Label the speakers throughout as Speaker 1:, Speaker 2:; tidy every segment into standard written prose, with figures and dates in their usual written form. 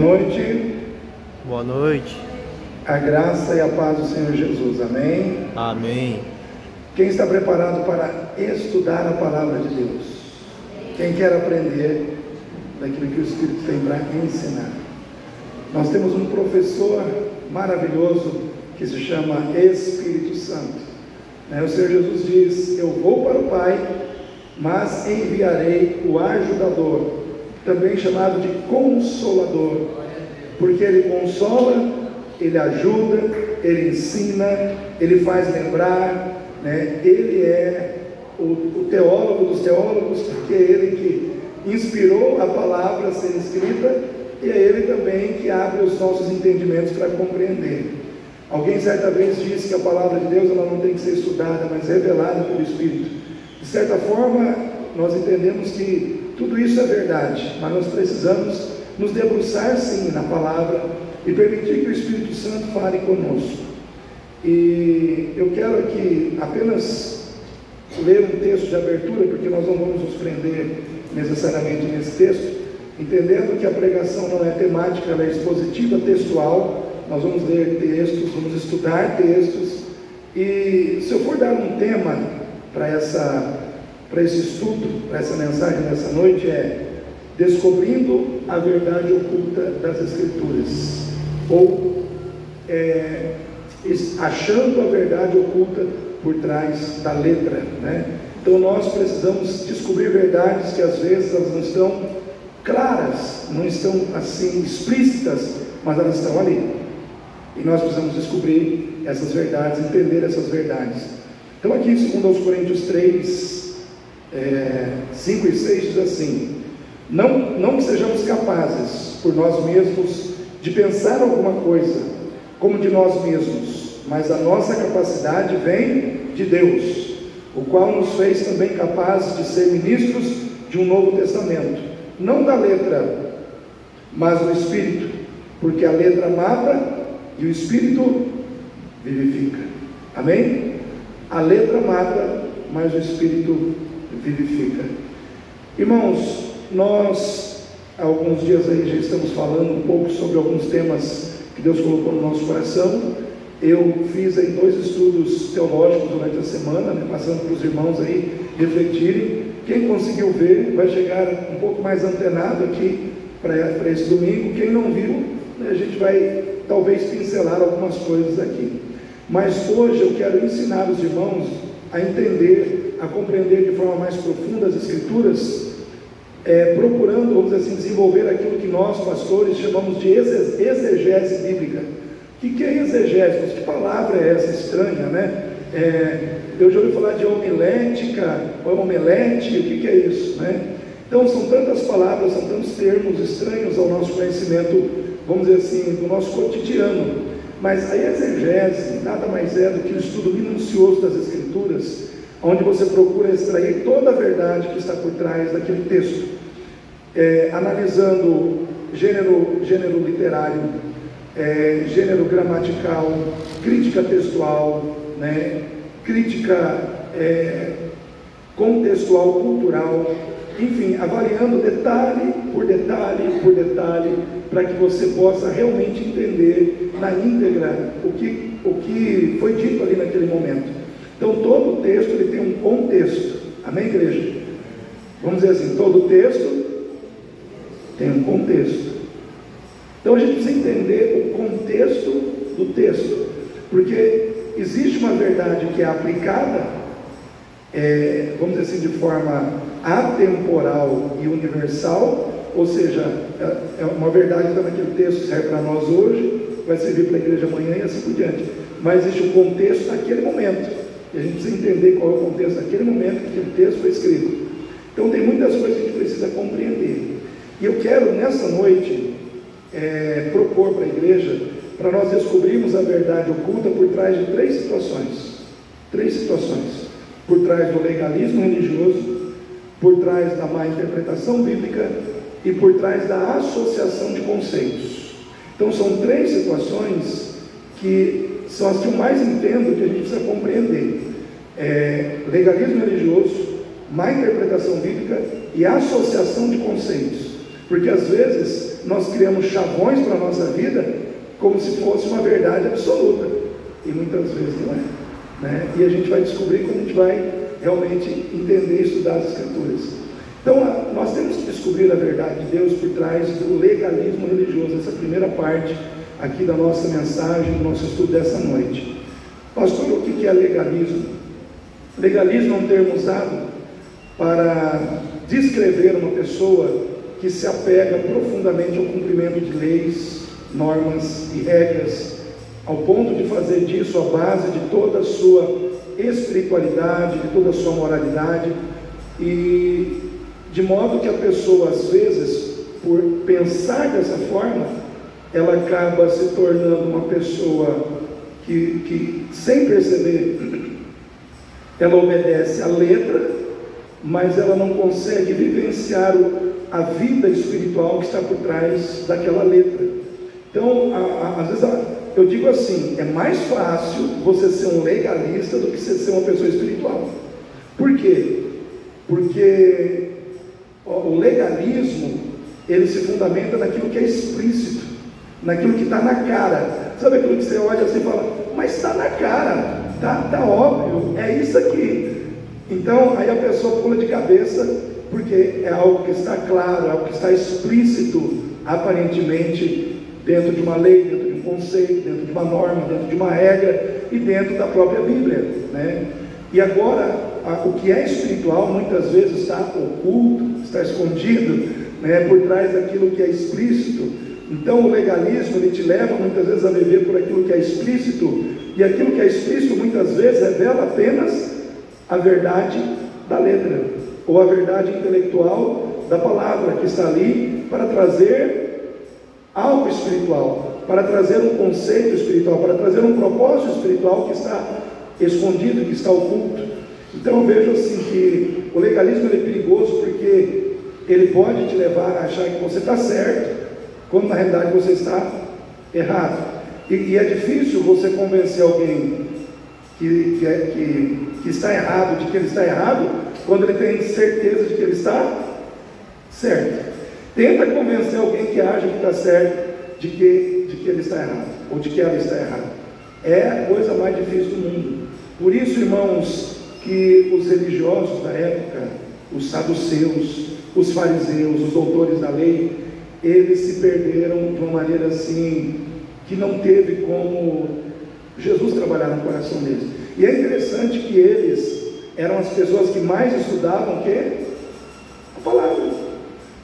Speaker 1: noite.
Speaker 2: Boa noite.
Speaker 1: A graça e a paz do Senhor Jesus. Amém?
Speaker 2: Amém.
Speaker 1: Quem está preparado para estudar a palavra de Deus? Quem quer aprender daquilo que o Espírito tem para ensinar? Nós temos um professor maravilhoso que se chama Espírito Santo. O Senhor Jesus diz: eu vou para o Pai, mas enviarei o ajudador, também chamado de Consolador, porque ele consola, ele ajuda, ele ensina, ele faz lembrar, Ele é o teólogo dos teólogos, porque é ele que inspirou a palavra a ser escrita, e é ele também que abre os nossos entendimentos para compreender. Alguém certa vez disse que a palavra de Deus ela não tem que ser estudada, mas revelada pelo Espírito. De certa forma, nós entendemos que tudo isso é verdade, mas nós precisamos nos debruçar sim na palavra e permitir que o Espírito Santo fale conosco. E eu quero aqui apenas ler um texto de abertura, porque nós não vamos nos prender necessariamente nesse texto, entendendo que a pregação não é temática, ela é expositiva, textual. Nós vamos ler textos, vamos estudar textos, e se eu for dar um tema para esse estudo, para essa mensagem dessa noite, é Descobrindo a Verdade Oculta das Escrituras, ou achando a verdade oculta por trás da letra, Então nós precisamos descobrir verdades que às vezes elas não estão claras, não estão assim explícitas, mas elas estão ali. E nós precisamos descobrir essas verdades, entender essas verdades. Então aqui em 2 Coríntios 3, 5 e 6 diz assim: não que sejamos capazes por nós mesmos de pensar alguma coisa como de nós mesmos, mas a nossa capacidade vem de Deus, o qual nos fez também capazes de ser ministros de um novo testamento, não da letra, mas do Espírito, porque a letra mata e o Espírito vivifica. Amém? A letra mata, mas o Espírito vivifica. Irmãos, nós há alguns dias aí já estamos falando um pouco sobre alguns temas que Deus colocou no nosso coração. Eu fiz aí 2 estudos teológicos durante a semana, passando para os irmãos aí refletirem. Quem conseguiu ver vai chegar um pouco mais antenado aqui para esse domingo. Quem não viu, a gente vai talvez pincelar algumas coisas aqui. Mas hoje eu quero ensinar os irmãos a entender, a compreender de forma mais profunda as Escrituras, procurando, vamos dizer assim, desenvolver aquilo que nós, pastores, chamamos de exegese bíblica. O que é exegese? Que palavra é essa estranha, Eu já ouvi falar de homilética, ou omelete, o que é isso, Então são tantas palavras, são tantos termos estranhos ao nosso conhecimento, vamos dizer assim, do nosso cotidiano. Mas a exegese nada mais é do que o estudo minucioso das Escrituras, onde você procura extrair toda a verdade que está por trás daquele texto, analisando gênero literário, gênero gramatical, crítica textual, crítica contextual, cultural, enfim, avaliando detalhe por detalhe por detalhe, para que você possa realmente entender na íntegra o que foi dito ali naquele momento. Então todo o texto ele tem um contexto. Amém, igreja? Vamos dizer assim, todo texto tem um contexto. Então a gente precisa entender o contexto do texto, porque existe uma verdade que é aplicada, vamos dizer assim, de forma atemporal e universal, ou seja, é uma verdade que está naquele texto, serve para nós hoje, vai servir para a igreja amanhã e assim por diante. Mas existe um contexto naquele momento, e a gente precisa entender qual é o contexto naquele momento que aquele texto foi escrito. Então tem muitas coisas que a gente precisa compreender. E eu quero nessa noite propor para a igreja, para nós descobrirmos a verdade oculta por trás de 3 situações. 3 situações. Por trás do legalismo religioso, por trás da má interpretação bíblica e por trás da associação de conceitos. Então são 3 situações que são as que eu mais entendo que a gente precisa compreender: legalismo religioso, má interpretação bíblica e associação de conceitos. Porque às vezes nós criamos chavões para a nossa vida como se fosse uma verdade absoluta, e muitas vezes não é, né? E a gente vai descobrir quando a gente vai realmente entender e estudar as Escrituras. Então, nós temos que descobrir a verdade de Deus por trás do legalismo religioso, essa primeira parte aqui da nossa mensagem, do nosso estudo dessa noite. Pastor, o que é legalismo? Legalismo é um termo usado para descrever uma pessoa que se apega profundamente ao cumprimento de leis, normas e regras, ao ponto de fazer disso a base de toda a sua espiritualidade, de toda a sua moralidade, e de modo que a pessoa, às vezes, por pensar dessa forma, ela acaba se tornando uma pessoa que sem perceber, ela obedece à letra, mas ela não consegue vivenciar a vida espiritual que está por trás daquela letra. Então, às vezes, eu digo assim, é mais fácil você ser um legalista do que você ser uma pessoa espiritual. Por quê? Porque o legalismo, ele se fundamenta naquilo que é explícito, naquilo que está na cara. Sabe aquilo que você olha assim e fala, mas está na cara, tá óbvio, é isso aqui. Então, aí a pessoa pula de cabeça, porque é algo que está claro, é algo que está explícito, aparentemente, dentro de uma lei, dentro de um conceito, dentro de uma norma, dentro de uma regra e dentro da própria Bíblia, né? E agora, o que é espiritual muitas vezes está oculto, está escondido, né, por trás daquilo que é explícito. Então o legalismo, ele te leva muitas vezes a viver por aquilo que é explícito, e aquilo que é explícito muitas vezes revela apenas a verdade da letra, ou a verdade intelectual da palavra, que está ali para trazer algo espiritual, para trazer um conceito espiritual, para trazer um propósito espiritual que está escondido, que está oculto. Então eu vejo assim que o legalismo ele é perigoso, porque ele pode te levar a achar que você está certo, quando na realidade você está errado. E é difícil você convencer alguém que está errado, de que ele está errado, quando ele tem certeza de que ele está certo. Tenta convencer alguém que acha que está certo, de que ele está errado, ou de que ela está errada. É a coisa mais difícil do mundo. Por isso, irmãos, que os religiosos da época, os saduceus, os fariseus, os doutores da lei, eles se perderam de uma maneira assim, que não teve como Jesus trabalhar no coração deles. E é interessante que eles eram as pessoas que mais estudavam o quê? A palavra.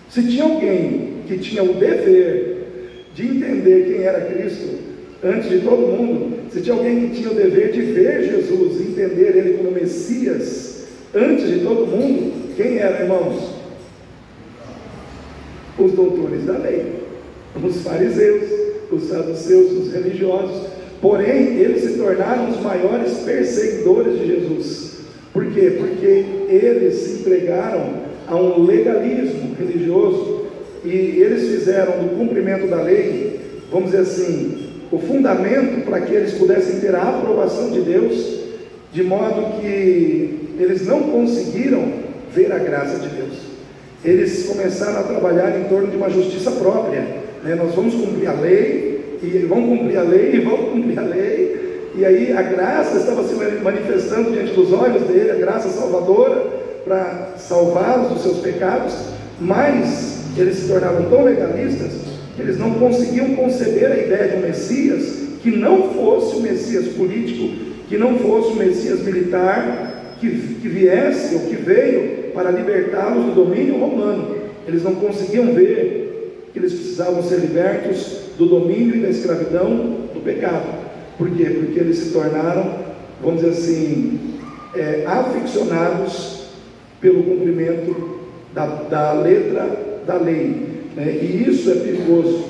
Speaker 1: Se tinha alguém que tinha o dever de entender quem era Cristo antes de todo mundo, se tinha alguém que tinha o dever de ver Jesus, entender Ele como Messias antes de todo mundo, quem era, irmãos? Os doutores da lei, os fariseus, os saduceus, os religiosos. Porém, eles se tornaram os maiores perseguidores de Jesus. Por quê? Porque eles se entregaram a um legalismo religioso, e eles fizeram do cumprimento da lei, vamos dizer assim, o fundamento para que eles pudessem ter a aprovação de Deus, de modo que eles não conseguiram ver a graça de Deus. Eles começaram a trabalhar em torno de uma justiça própria, né? Nós vamos cumprir a lei, e vamos cumprir a lei, e vamos cumprir a lei, e aí a graça estava se manifestando diante dos olhos dele, a graça salvadora, para salvá-los dos seus pecados, mas eles se tornaram tão legalistas, que eles não conseguiam conceber a ideia de um Messias que não fosse o Messias político, que não fosse o Messias militar, que viesse ou que veio para libertá-los do domínio romano. Eles não conseguiam ver que eles precisavam ser libertos do domínio e da escravidão do pecado. Por quê? Porque eles se tornaram, vamos dizer assim, aficionados pelo cumprimento da letra da lei, né? E isso é perigoso,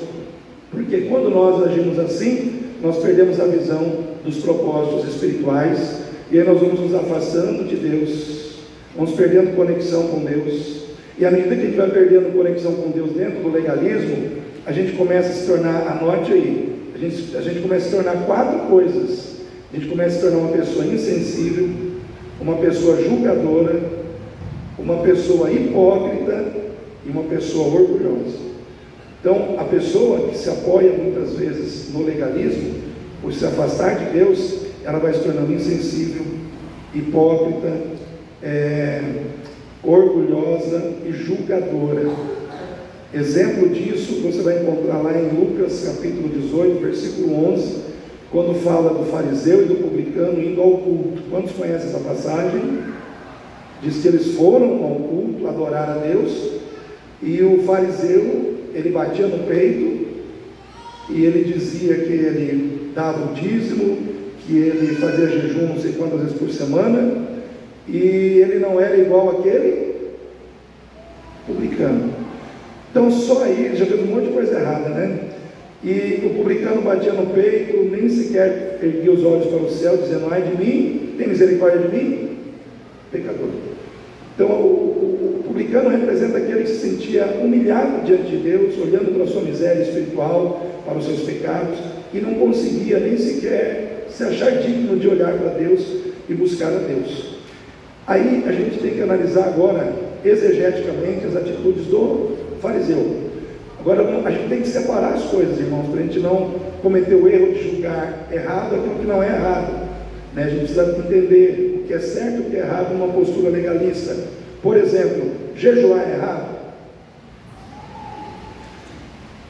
Speaker 1: porque quando nós agimos assim, nós perdemos a visão dos propósitos espirituais, e aí nós vamos nos afastando de Deus, vamos perdendo conexão com Deus, e à medida que a gente vai perdendo conexão com Deus dentro do legalismo, a gente começa a se tornar, anote aí, a gente começa a se tornar 4 coisas. A gente começa a se tornar uma pessoa insensível, uma pessoa julgadora, uma pessoa hipócrita e uma pessoa orgulhosa. Então, a pessoa que se apoia muitas vezes no legalismo, por se afastar de Deus, ela vai se tornando insensível, hipócrita, orgulhosa e julgadora. Exemplo disso você vai encontrar lá em Lucas capítulo 18, versículo 11, quando fala do fariseu e do publicano indo ao culto. Quantos conhecem essa passagem? Diz que eles foram ao culto adorar a Deus, e o fariseu, ele batia no peito e ele dizia que ele dava o dízimo, que ele fazia jejum não sei quantas vezes por semana, e ele não era igual àquele publicano. Então só aí ele já fez um monte de coisa errada, né? E o publicano batia no peito, nem sequer erguia os olhos para o céu, dizendo: ai de mim, tem misericórdia de mim, pecador. Então o publicano representa aquele que se sentia humilhado diante de Deus, olhando para a sua miséria espiritual, para os seus pecados, e não conseguia nem sequer se achar digno de olhar para Deus e buscar a Deus. Aí a gente tem que analisar agora exegeticamente as atitudes do fariseu. Agora a gente tem que separar as coisas, irmãos, para a gente não cometer o erro de julgar errado aquilo que não é errado, né? A gente precisa entender o que é certo e o que é errado numa postura legalista. Por exemplo, jejuar é errado?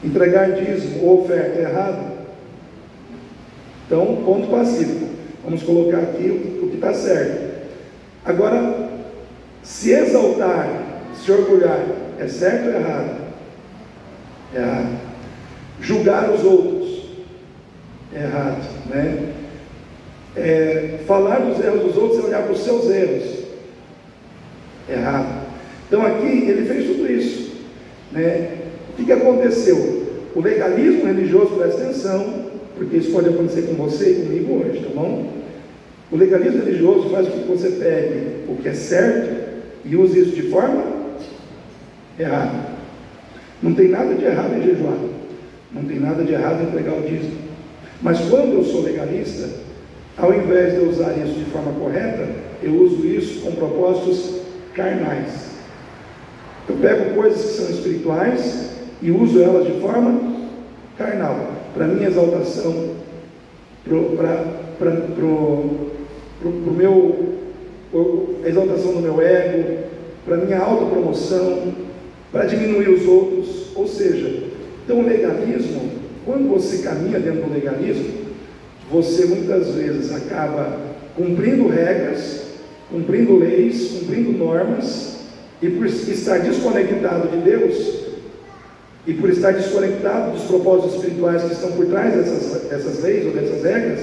Speaker 1: Entregar dízimo ou oferta é errado? Então, ponto pacífico. Vamos colocar aqui o que está certo. Agora, se exaltar, se orgulhar, é certo ou errado? É errado. Julgar os outros, é errado, né? Falar dos erros dos outros é olhar para os seus erros, é errado. Então aqui ele fez tudo isso, né? O que aconteceu? O legalismo religioso, presta atenção, porque isso pode acontecer com você e comigo hoje, tá bom? O legalismo religioso faz com que você pegue o que é certo e use isso de forma errada. Não tem nada de errado em jejuar, não tem nada de errado em entregar o dízimo. Mas quando eu sou legalista, ao invés de eu usar isso de forma correta, eu uso isso com propósitos carnais. Eu pego coisas que são espirituais e uso elas de forma carnal, para minha exaltação, a exaltação do meu ego, para minha autopromoção, para diminuir os outros. Ou seja, então o legalismo, quando você caminha dentro do legalismo, você muitas vezes acaba cumprindo regras, cumprindo leis, cumprindo normas, e por estar desconectado de Deus, e por estar desconectado dos propósitos espirituais que estão por trás dessas leis ou dessas regras,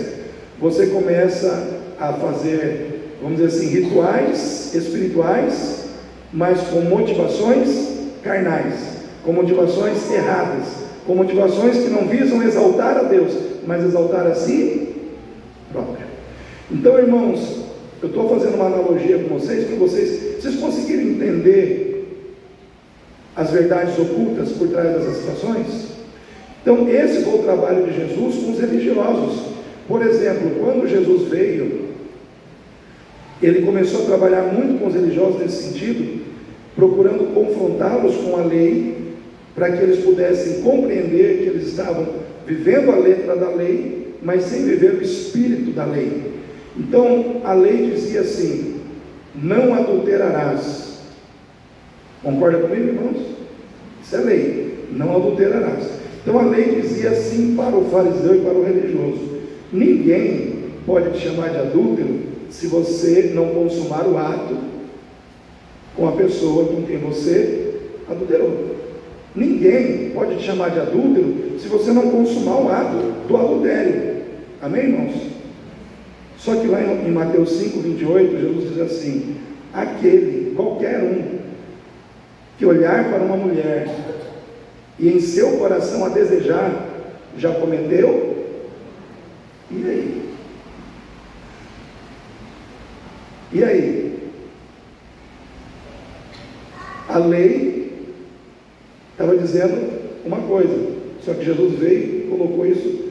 Speaker 1: você começa a fazer, vamos dizer assim, rituais espirituais, mas com motivações carnais, com motivações erradas, com motivações que não visam exaltar a Deus, mas exaltar a si próprio. Então, irmãos, eu estou fazendo uma analogia com vocês, para vocês conseguirem entender as verdades ocultas por trás dessas situações. Então, esse foi o trabalho de Jesus com os religiosos. Por exemplo, quando Jesus veio, ele começou a trabalhar muito com os religiosos nesse sentido, procurando confrontá-los com a lei, para que eles pudessem compreender que eles estavam vivendo a letra da lei, mas sem viver o espírito da lei. Então a lei dizia assim: não adulterarás. Concorda comigo, irmãos? Isso é lei, não adulterarás. Então a lei dizia assim para o fariseu e para o religioso: ninguém pode te chamar de adúltero se você não consumar o ato com a pessoa com quem você adulterou. Ninguém pode te chamar de adúltero se você não consumar o ato do adultério. Amém, irmãos? Só que lá em Mateus 5:28, Jesus diz assim: qualquer um que olhar para uma mulher e em seu coração a desejar, já cometeu. E aí? E aí? A lei estava dizendo uma coisa, só que Jesus veio e colocou isso,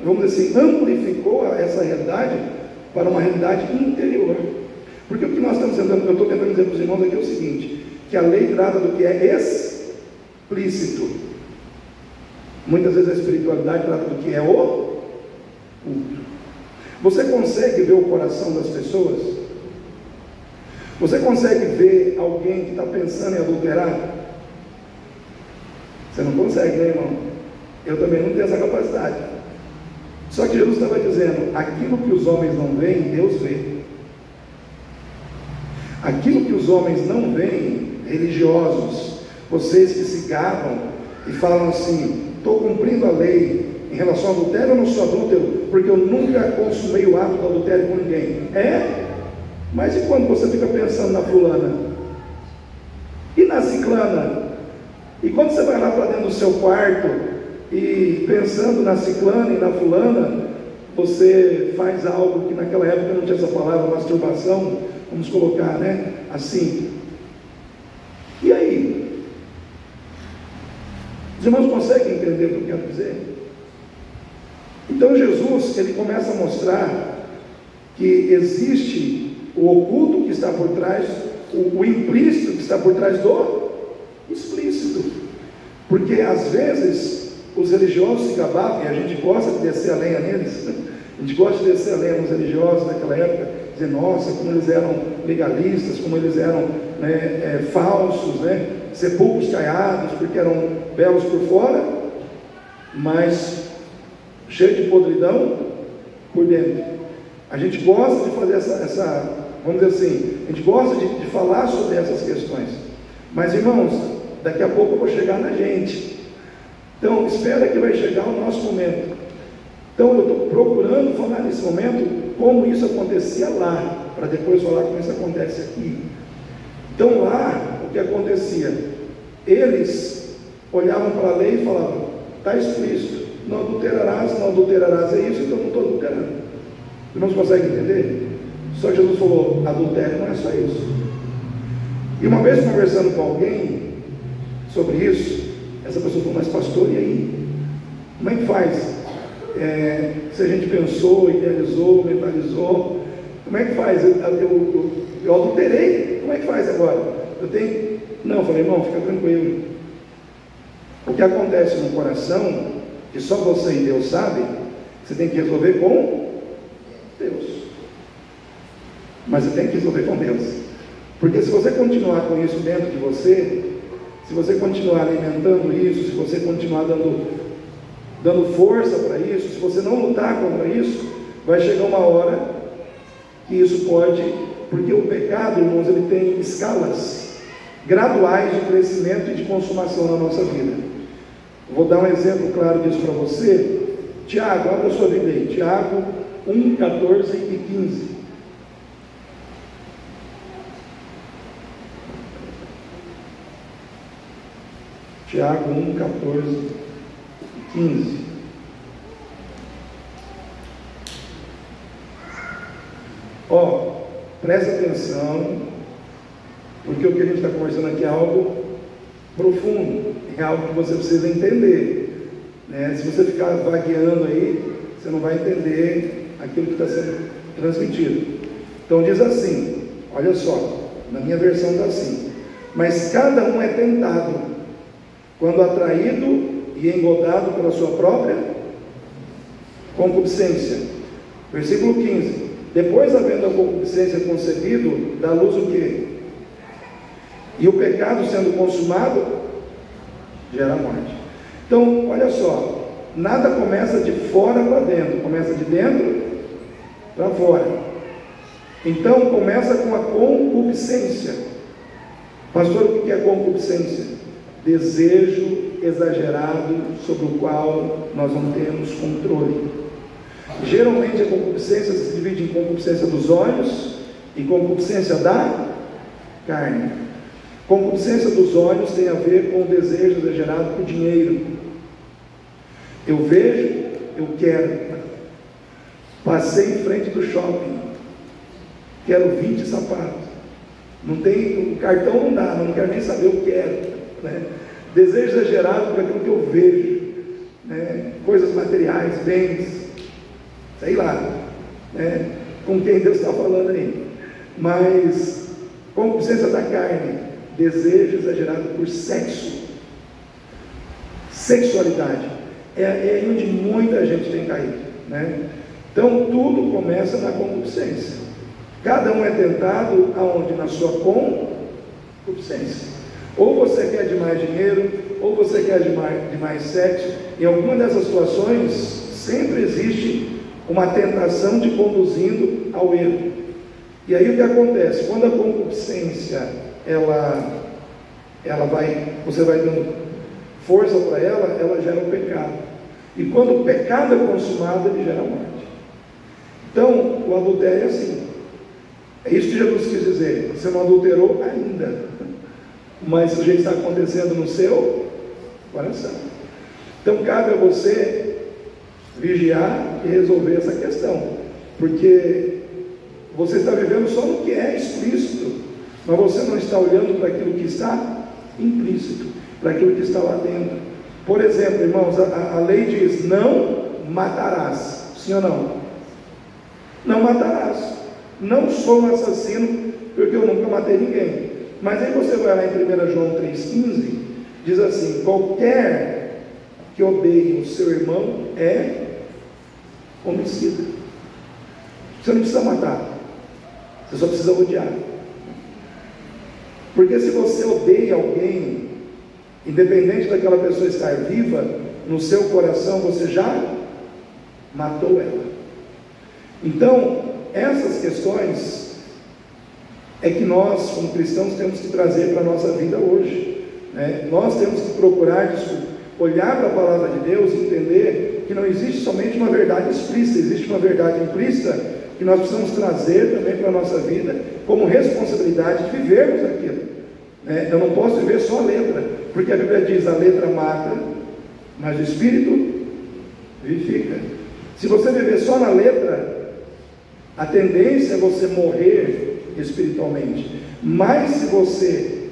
Speaker 1: vamos dizer assim, amplificou essa realidade para uma realidade interior. Porque o que nós estamos tentando, eu estou tentando dizer para os irmãos aqui é o seguinte: que a lei trata do que é explícito, Muitas vezes a espiritualidade trata do que é o culto. Você consegue ver o coração das pessoas? Você consegue ver alguém que está pensando em adulterar? Você não consegue, né, irmão? Eu também não tenho essa capacidade. Só que Jesus estava dizendo: aquilo que os homens não veem, Deus vê. Aquilo que os homens não veem, religiosos, vocês que se gabam e falam assim: estou cumprindo a lei em relação ao adultério, eu não sou adúltero, porque eu nunca consumei o ato do adultério com ninguém. Mas e quando você fica pensando na fulana? E na ciclana? E quando você vai lá para dentro do seu quarto e pensando na ciclana e na fulana, você faz algo que naquela época não tinha essa palavra, masturbação, vamos colocar, né? Assim. E aí? Os irmãos conseguem entender o que eu quero dizer? Então Jesus, ele começa a mostrar que existe o oculto que está por trás, o implícito que está por trás do explícito. Porque às vezes os religiosos se gabavam, e a gente gosta de descer a lenha neles, a gente gosta de descer a lenha nos religiosos daquela época, dizer, nossa, como eles eram legalistas, como eles eram falsos, sepulcros caiados, porque eram belos por fora, mas cheios de podridão por dentro. A gente gosta de fazer essa vamos dizer assim, a gente gosta de falar sobre essas questões. Mas, irmãos, daqui a pouco eu vou chegar na gente. Então, espera que vai chegar o nosso momento. Então, eu estou procurando falar nesse momento como isso acontecia lá, para depois falar como isso acontece aqui. Então, lá, o que acontecia? Eles olhavam para a lei e falavam: está explícito, não adulterarás, é isso, então não estou adulterando. Os irmãos conseguem entender? Só que Jesus falou: adultério não é só isso. E uma vez conversando com alguém sobre isso, essa pessoa falou: mas pastor, e aí? Como é que faz? Se a gente pensou, idealizou, mentalizou, como é que faz? Eu adulterei, como é que faz agora? Não, eu falei: irmão, fica tranquilo. O que acontece no coração, que só você e Deus sabe, você tem que resolver com Deus. Mas você tem que resolver com Deus. Porque se você continuar com isso dentro de você, se você continuar alimentando isso, se você continuar dando força para isso, se você não lutar contra isso, vai chegar uma hora que isso pode, porque o pecado, irmãos, ele tem escalas graduais de crescimento e de consumação na nossa vida. Vou dar um exemplo claro disso para você. Tiago, abra a sua Bíblia aí, Tiago 1, 14 e 15. Tiago 1, 14 e 15. Presta atenção, porque o que a gente está conversando aqui é algo profundo, é algo que você precisa entender, né? Se você ficar vagueando aí, você não vai entender aquilo que está sendo transmitido. Então diz assim, olha só, na minha versão está assim: mas cada um é tentado quando atraído e engodado pela sua própria concupiscência. Versículo 15: depois, havendo a concupiscência concebido, dá luz o quê? E o pecado sendo consumado, gera morte. Então, olha só, nada começa de fora para dentro, começa de dentro para fora. Então, começa com a concupiscência. Pastor, o que é concupiscência? Desejo exagerado sobre o qual nós não temos controle. Geralmente a concupiscência se divide em concupiscência dos olhos e concupiscência da carne. Concupiscência dos olhos tem a ver com o desejo exagerado por dinheiro. Eu vejo, eu quero. Passei em frente do shopping, quero 20 sapatos. Não tem, o cartão não dá, não quero nem saber, eu quero, né? Desejo exagerado por aquilo que eu vejo, né? Coisas materiais, bens, sei lá, né? Com quem Deus está falando aí. Mas concupiscência da carne, desejo exagerado por sexo, sexualidade. é aí onde muita gente tem caído, né? Então tudo começa na concupiscência. Cada um é tentado aonde? Na sua concupiscência. Ou você quer demais dinheiro, ou você quer demais sexo. Em alguma dessas situações sempre existe uma tentação de conduzindo ao erro. E aí o que acontece? Quando a concupiscência você vai dando força para ela gera o pecado. E quando o pecado é consumado, ele gera a morte. Então, o adultério é assim. É isso que Jesus quis dizer. Você não adulterou ainda, mas isso já está acontecendo no seu coração. Então, cabe a você vigiar e resolver essa questão, porque você está vivendo só no que é explícito, mas você não está olhando para aquilo que está implícito, para aquilo que está lá dentro. Por exemplo, irmãos, a lei diz: não matarás. Sim ou não? Não matarás. Não sou um assassino, porque eu nunca matei ninguém. Mas aí você vai lá em 1 João 3,15, diz assim: qualquer que odeie o seu irmão é homicida. Você não precisa matar, você só precisa odiar. Porque se você odeia alguém, independente daquela pessoa estar viva, no seu coração você já matou ela. Então, essas questões é que nós, como cristãos, temos que trazer para a nossa vida hoje, né? Nós temos que procurar olhar para a palavra de Deus e entender que não existe somente uma verdade explícita, existe uma verdade implícita que nós precisamos trazer também para a nossa vida como responsabilidade de vivermos aquilo, né? Eu não posso viver só a letra, porque a Bíblia diz: a letra mata, mas o Espírito vivifica. Se você viver só na letra, a tendência é você morrer espiritualmente. Mas se você,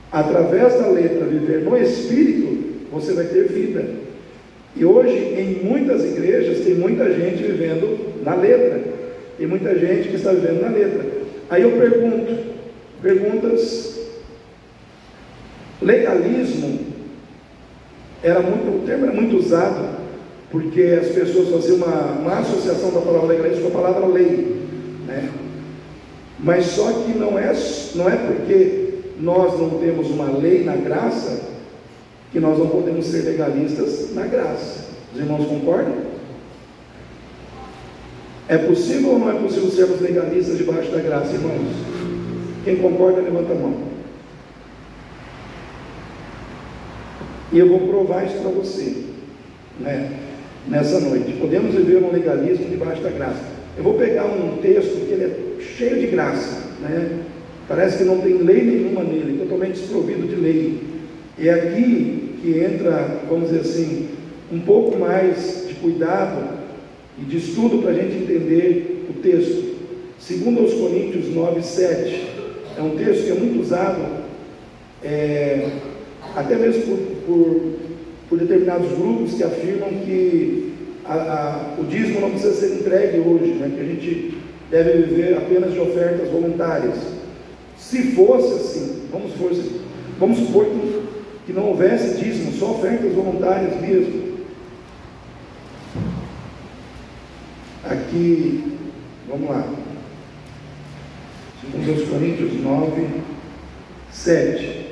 Speaker 1: através da letra, viver no Espírito, você vai ter vida. E hoje, em muitas igrejas, tem muita gente vivendo na letra. Tem muita gente que está vivendo na letra. Aí eu perguntas. Legalismo o termo era muito usado, porque as pessoas faziam uma associação da palavra legalismo com a palavra lei, né? Mas só que não é porque nós não temos uma lei na graça que nós não podemos ser legalistas na graça. Os irmãos concordam? É possível ou não é possível sermos legalistas debaixo da graça, irmãos? Quem concorda, levanta a mão. E eu vou provar isso para você, né? Nessa noite. Podemos viver um legalismo debaixo da graça. Eu vou pegar um texto que ele é cheio de graça, né? Parece que não tem lei nenhuma nele, totalmente desprovido de lei. É aqui que entra, vamos dizer assim, um pouco mais de cuidado e de estudo para a gente entender o texto. 2 Coríntios 9:7 é um texto que é muito usado, até mesmo por determinados grupos que afirmam que o dízimo não precisa ser entregue hoje, né? Que a gente deve viver apenas de ofertas voluntárias. Se fosse assim, vamos supor que não houvesse dízimo, só ofertas voluntárias mesmo. Aqui, vamos lá, 2 Coríntios 9:7.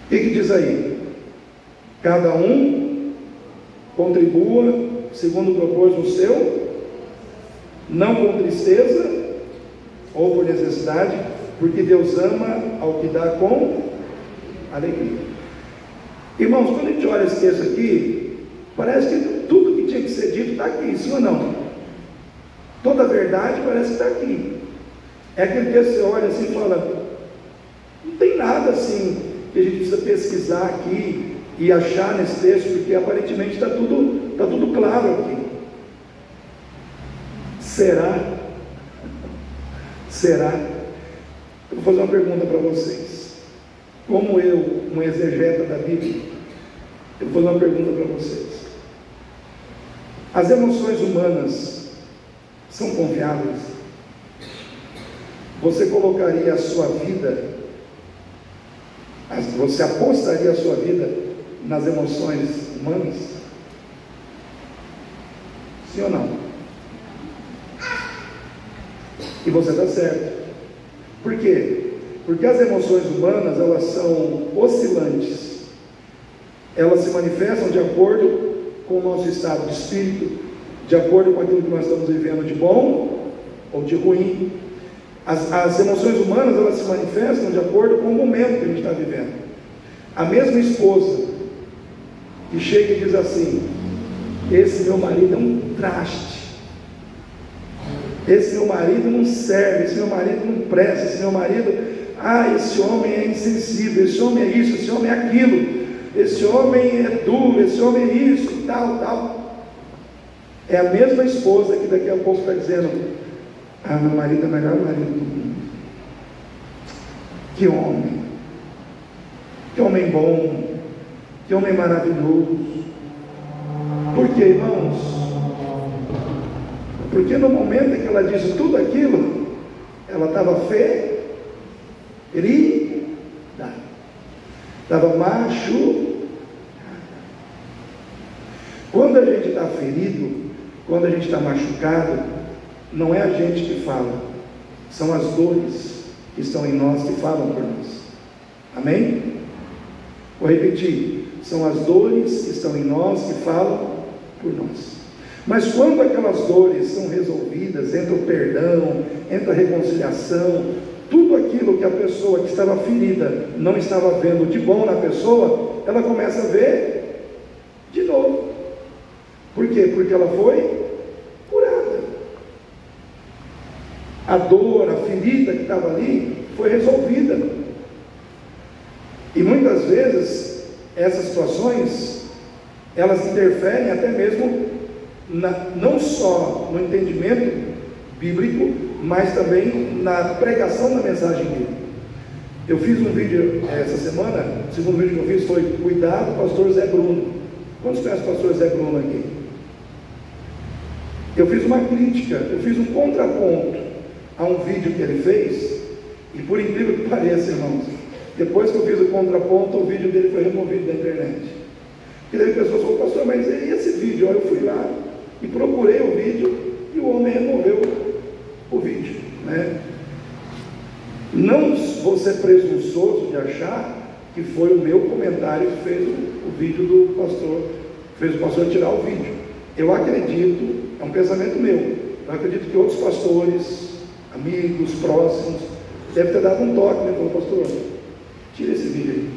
Speaker 1: O que diz aí? Cada um contribua segundo propôs o seu, não com tristeza ou por necessidade, porque Deus ama ao que dá com alegria. Irmãos, quando a gente olha esse texto aqui, parece que tudo que tinha que ser dito está aqui, sim ou não? Toda a verdade parece que está aqui. É aquele texto que você olha assim e fala, não tem nada assim que a gente precisa pesquisar aqui e achar nesse texto, porque aparentemente está tudo claro aqui. Será? Eu vou fazer uma pergunta para vocês. Como eu, um exegeta da Bíblia, eu vou fazer uma pergunta para vocês. As emoções humanas são confiáveis? Você colocaria a sua vida, você apostaria a sua vida nas emoções humanas? Sim ou não? E você está certo. Por quê? Porque as emoções humanas, elas são oscilantes. Elas se manifestam de acordo com o nosso estado de espírito, de acordo com aquilo que nós estamos vivendo de bom ou de ruim. As emoções humanas, elas se manifestam de acordo com o momento que a gente está vivendo. A mesma esposa que chega e diz assim: esse meu marido é um traste, esse meu marido não serve, esse meu marido não presta, esse meu marido, esse homem é insensível, esse homem é isso, esse homem é aquilo, esse homem é duro, esse homem é isso e tal. É a mesma esposa que daqui a pouco está dizendo: meu marido é o melhor marido do mundo. Que homem bom, que homem maravilhoso. Por quê, irmãos? Porque no momento em que ela disse tudo aquilo, ela estava ferida, estava machucada. Quando a gente está ferido, quando a gente está machucado, não é a gente que fala, são as dores que estão em nós que falam por nós. Amém? Vou repetir: são as dores que estão em nós que falam por nós. Mas quando aquelas dores são resolvidas, entra o perdão, entra a reconciliação, tudo aquilo que a pessoa que estava ferida não estava vendo de bom na pessoa, ela começa a ver de novo. Por quê? Porque ela foi curada. A dor, a ferida que estava ali foi resolvida. E muitas vezes essas situações, elas interferem até mesmo não só no entendimento bíblico, mas também na pregação da mensagem bíblica. Eu fiz um vídeo essa semana, o segundo vídeo que eu fiz foi Cuidado, pastor Zé Bruno. Quantos conhecem o pastor Zé Bruno aqui? Eu fiz uma crítica, eu fiz um contraponto a um vídeo que ele fez, e por incrível que pareça, irmãos, depois que eu fiz o contraponto, o vídeo dele foi removido da internet. E daí pessoas falaram: pastor, mas e esse vídeo? Eu fui lá e procurei o vídeo, e o homem removeu o vídeo, né? Não vou ser presunçoso de achar que foi o meu comentário que fez o vídeo do pastor, fez o pastor tirar o vídeo. Eu acredito, é um pensamento meu, eu acredito que outros pastores, amigos, próximos, devem ter dado um toque, né? Falou: pastor, tira esse vídeo aí,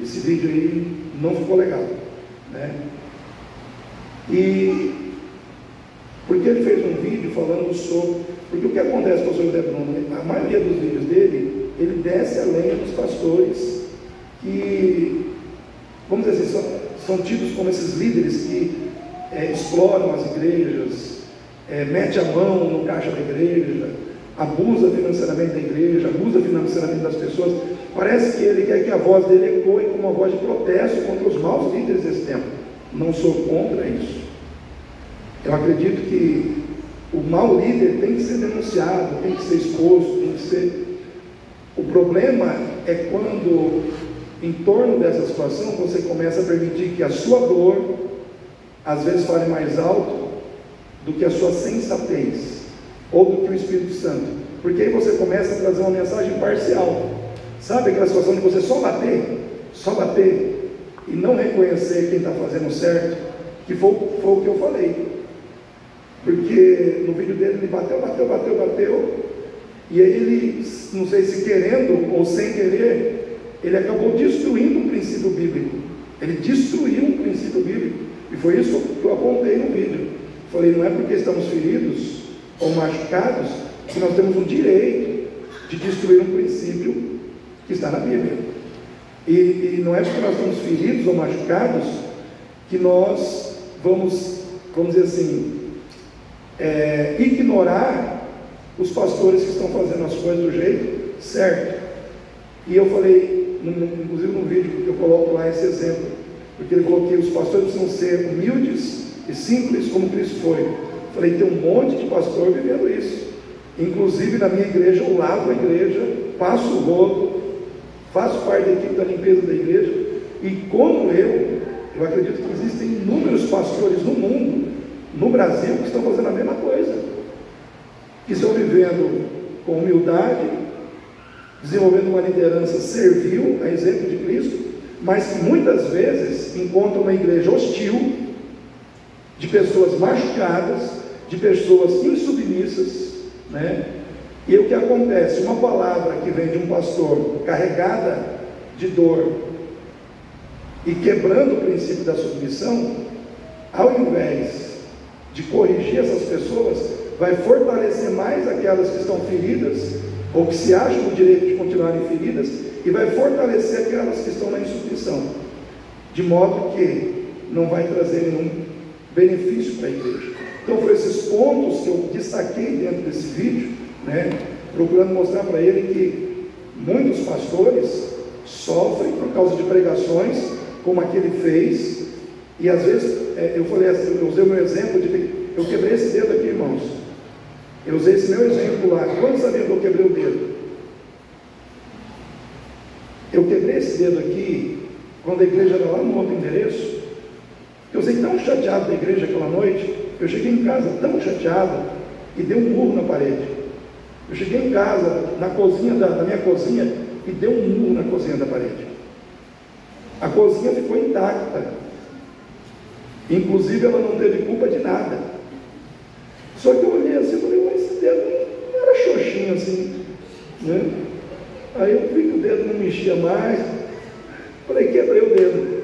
Speaker 1: esse vídeo aí não ficou legal, né? E porque ele fez um vídeo falando sobre, porque o que acontece com o pastor Zé Bruno, a maioria dos vídeos dele, ele desce a lenha dos pastores que, vamos dizer assim, são tidos como esses líderes que exploram as igrejas, mete a mão no caixa da igreja, abusa financeiramente da igreja, abusa financeiramente das pessoas. Parece que ele quer que a voz dele ecoe como uma voz de protesto contra os maus líderes desse tempo. Não sou contra isso. Eu acredito que o mau líder tem que ser denunciado, tem que ser exposto, tem que ser... O problema é quando, em torno dessa situação, você começa a permitir que a sua dor, às vezes, fale mais alto do que a sua sensatez, ou do que o Espírito Santo. Porque aí você começa a trazer uma mensagem parcial. Sabe aquela situação de você só bater, e não reconhecer quem está fazendo certo, que foi o que eu falei. Porque no vídeo dele ele bateu, e aí ele, não sei se querendo ou sem querer, ele acabou destruindo um princípio bíblico. Ele destruiu um princípio bíblico, e foi isso que eu apontei no vídeo. Falei: não é porque estamos feridos ou machucados que nós temos o direito de destruir um princípio que está na Bíblia. E não é porque nós estamos feridos ou machucados que nós vamos dizer assim, ignorar os pastores que estão fazendo as coisas do jeito certo. E eu falei, inclusive no vídeo que eu coloco lá esse exemplo, porque ele falou que os pastores precisam ser humildes e simples como Cristo foi. Eu falei: tem um monte de pastor vivendo isso. Inclusive na minha igreja, eu lavo a igreja, passo o rodo, faço parte da equipe da limpeza da igreja, e como eu Eu acredito que existem inúmeros pastores no mundo, no Brasil, que estão fazendo a mesma coisa, que estão vivendo com humildade, desenvolvendo uma liderança servil, a exemplo de Cristo, mas que muitas vezes encontram uma igreja hostil, de pessoas machucadas, de pessoas insubmissas, né? E o que acontece? Uma palavra que vem de um pastor carregada de dor e quebrando o princípio da submissão, ao invés de corrigir essas pessoas, vai fortalecer mais aquelas que estão feridas, ou que se acham no direito de continuarem feridas, e vai fortalecer aquelas que estão na insubmissão, de modo que não vai trazer nenhum benefício para a igreja. Então foram esses pontos que eu destaquei dentro desse vídeo, né, procurando mostrar para ele que muitos pastores sofrem por causa de pregações como a que ele fez, e às vezes eu falei assim, eu usei o meu exemplo de eu quebrei esse dedo aqui, irmãos. Eu usei esse meu exemplo lá. Quantos sabiam que eu quebrei o dedo? Eu quebrei esse dedo aqui quando a igreja era lá no outro endereço. Eu saí tão chateado da igreja aquela noite. Eu cheguei em casa tão chateado e dei um murro na parede. Eu cheguei em casa, na cozinha da minha cozinha, e dei um murro na cozinha da parede. A cozinha ficou intacta. Inclusive ela não teve culpa de nada. Só que eu olhei assim e falei, mas esse dedo não era xoxinho assim, né? Aí eu vi que o dedo não mexia mais. Falei, quebrei o dedo.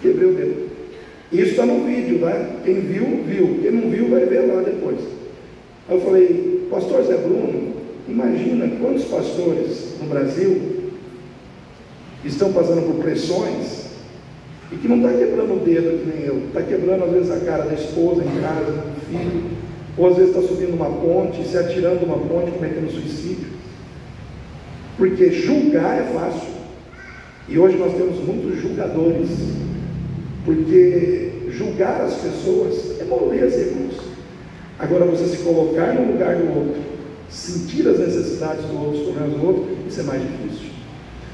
Speaker 1: Quebrei o dedo. Isso está no vídeo, tá? Quem viu, viu. Quem não viu, vai ver lá depois. Aí eu falei, pastor Zé Bruno, imagina quantos pastores no Brasil estão passando por pressões e que não está quebrando o dedo que nem eu, está quebrando às vezes a cara da esposa em casa, do filho, ou às vezes está subindo uma ponte, se atirando de uma ponte, cometendo suicídio. Porque julgar é fácil, e hoje nós temos muitos julgadores, porque julgar as pessoas é moleza, irmãos. Agora você se colocar no lugar do outro, sentir as necessidades do outro, os problemas do outro, isso é mais difícil.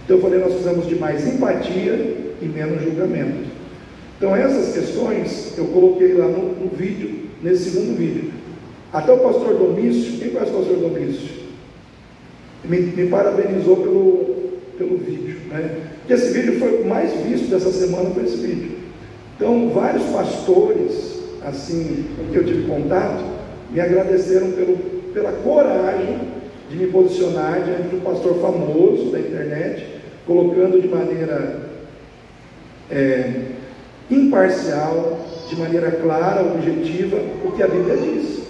Speaker 1: Então eu falei, nós precisamos de mais empatia e menos julgamento. Então essas questões eu coloquei lá no vídeo, nesse segundo vídeo. Até o pastor Domício, quem conhece o pastor Domício? Me parabenizou pelo vídeo, né? Porque esse vídeo foi o mais visto dessa semana, foi esse vídeo. Então vários pastores, assim, com que eu tive contato, me agradeceram pela coragem de me posicionar diante de um pastor famoso da internet, colocando de maneira imparcial, de maneira clara, objetiva, o que a Bíblia diz,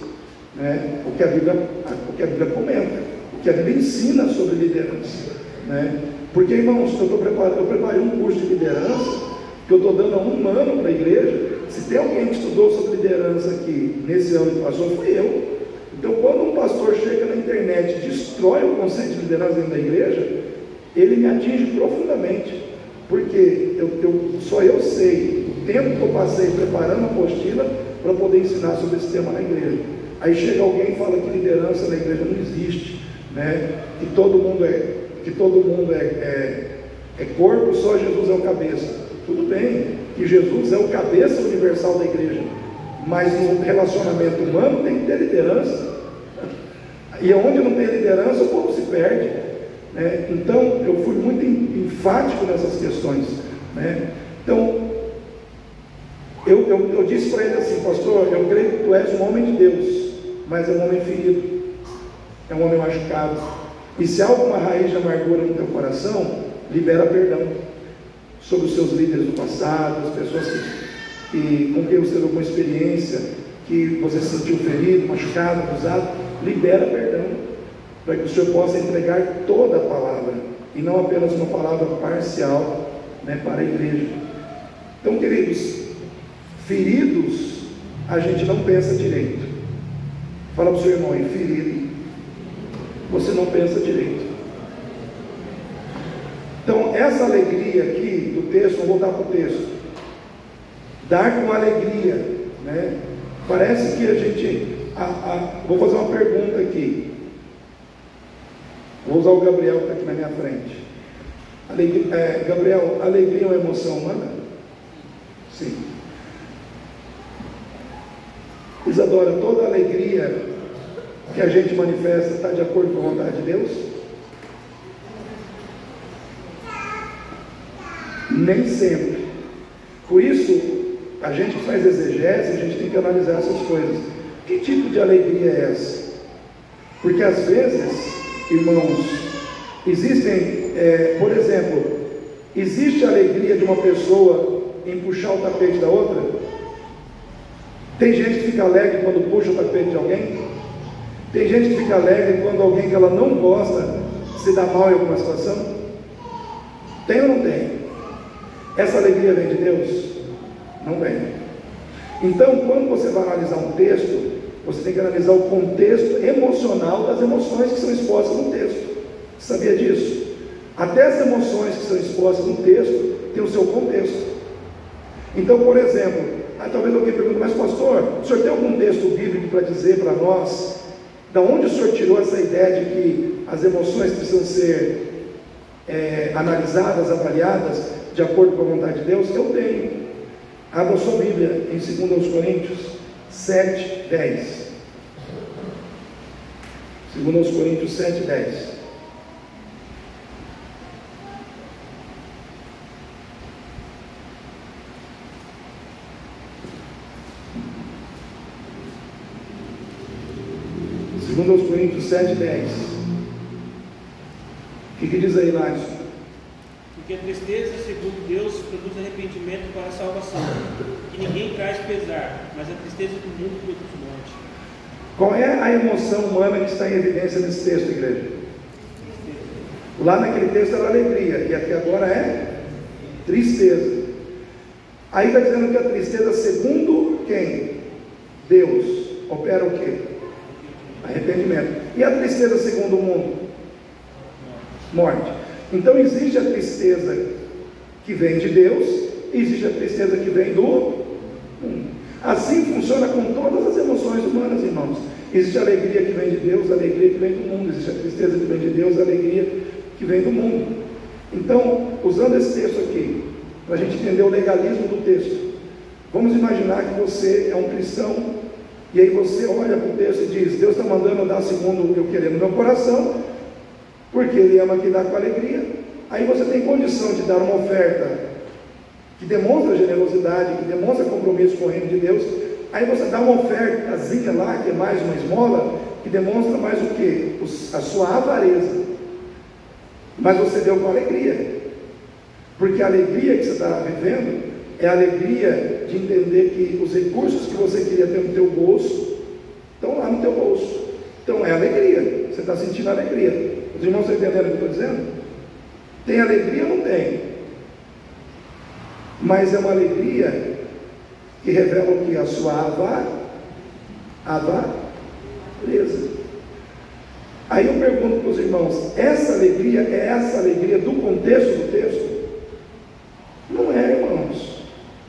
Speaker 1: né? o que a Bíblia comenta, o que a Bíblia ensina sobre liderança, né? Porque, irmãos, eu preparei um curso de liderança que eu estou dando há um ano para a igreja. Se tem alguém que estudou sobre liderança aqui nesse ano que passou, fui eu. Então, quando um pastor chega na internet e destrói o conceito de liderança dentro da igreja, ele me atinge profundamente, porque só eu sei o tempo que eu passei preparando a apostila para poder ensinar sobre esse tema na igreja. Aí chega alguém e fala que liderança na igreja não existe, né? que todo mundo é corpo, só Jesus é o cabeça. Tudo bem, que Jesus é o cabeça universal da igreja, mas no relacionamento humano tem que ter liderança, e onde não tem liderança o povo se perde, né? Então eu fui muito enfático nessas questões, né? Então eu disse para ele assim, pastor, eu creio que tu és um homem de Deus, mas é um homem ferido, é um homem machucado, e se há alguma raiz de amargura no teu coração, libera perdão sobre os seus líderes do passado, as pessoas com quem você teve alguma experiência, que você se sentiu ferido, machucado, abusado, libera perdão, para que o Senhor possa entregar toda a palavra, e não apenas uma palavra parcial, né, para a igreja. Então, queridos, feridos, a gente não pensa direito. Fala para o seu irmão aí, ferido, você não pensa direito. Então, essa alegria aqui do texto, vamos voltar para o texto. Dar com alegria, né? Parece que a gente. Vou fazer uma pergunta aqui. Vou usar o Gabriel que está aqui na minha frente. Gabriel, alegria é uma emoção humana? Sim. Isadora, toda alegria que a gente manifesta está de acordo com a vontade de Deus? Nem sempre. Por isso, a gente que faz exegese, a gente tem que analisar essas coisas. Que tipo de alegria é essa? Porque às vezes, irmãos, existem, por exemplo, existe a alegria de uma pessoa em puxar o tapete da outra? Tem gente que fica alegre quando puxa o tapete de alguém? Tem gente que fica alegre quando alguém que ela não gosta se dá mal em alguma situação? Tem ou não tem? Essa alegria vem de Deus? Não vem. Então, quando você vai analisar um texto, você tem que analisar o contexto emocional das emoções que são expostas no texto. Você sabia disso? Até as emoções que são expostas no texto têm o seu contexto. Então, por exemplo, talvez alguém pergunte, mas pastor, o senhor tem algum texto bíblico para dizer para nós da onde o senhor tirou essa ideia de que as emoções precisam ser analisadas, avaliadas de acordo com a vontade de Deus? Eu tenho. Abra sua Bíblia em 2 Coríntios 7, 10. 2 Coríntios 7, 10. Segundo aos Coríntios 7, 10. O que diz aí, Lázaro?
Speaker 3: Porque a tristeza, segundo Deus, produz arrependimento para a salvação, e ninguém traz pesar, mas a tristeza do mundo produz morte.
Speaker 1: Qual é a emoção humana que está em evidência nesse texto, igreja? Lá naquele texto era alegria, e aqui agora é tristeza. Aí está dizendo que a tristeza, segundo quem? Deus. Opera o quê? Arrependimento. E a tristeza segundo o mundo? Morte. Então existe a tristeza que vem de Deus, e existe a tristeza que vem do mundo. Assim funciona com todas as emoções humanas, irmãos. Existe a alegria que vem de Deus, a alegria que vem do mundo. Existe a tristeza que vem de Deus, a alegria que vem do mundo. Então, usando esse texto aqui, para a gente entender o legalismo do texto, vamos imaginar que você é um cristão, e aí você olha para o texto e diz, Deus está mandando eu dar segundo o que eu querer no meu coração, porque Ele ama quem dá com alegria. Aí você tem condição de dar uma oferta que demonstra generosidade, que demonstra compromisso com o reino de Deus. Aí você dá uma ofertazinha lá, que é mais uma esmola, que demonstra mais o quê? A sua avareza. Mas você deu com alegria, porque a alegria que você está vivendo é a alegria de entender que os recursos que você queria ter no teu bolso estão lá no teu bolso. Então é alegria, você está sentindo alegria. Os irmãos estão entendendo o que eu estou dizendo? Tem alegria ou não tem? Mas é uma alegria que revela o que? A sua avareza. Aí eu pergunto para os irmãos, essa alegria é essa alegria do contexto do texto? Não é, irmãos.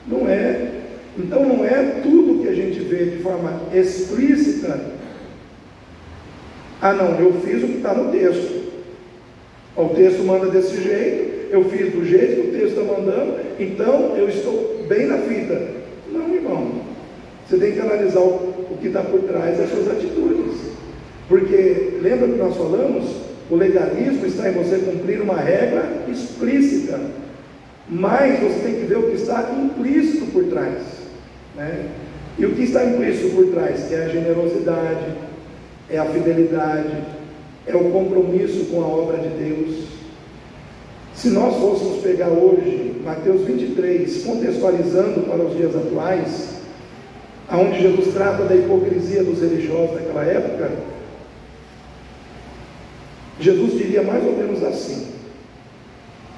Speaker 1: Não é. Então não é tudo que a gente vê de forma explícita. Ah não, eu fiz o que está no texto. O texto manda desse jeito, eu fiz do jeito que o texto está mandando, então eu estou bem na fita. Não, irmão. Você tem que analisar o que está por trás das suas atitudes. Porque, lembra que nós falamos? O legalismo está em você cumprir uma regra explícita, mas você tem que ver o que está implícito por trás, né? E o que está implícito por trás? É a generosidade, é a fidelidade, é o compromisso com a obra de Deus. Se nós fôssemos pegar hoje Mateus 23, contextualizando para os dias atuais, onde Jesus trata da hipocrisia dos religiosos daquela época, Jesus diria mais ou menos assim: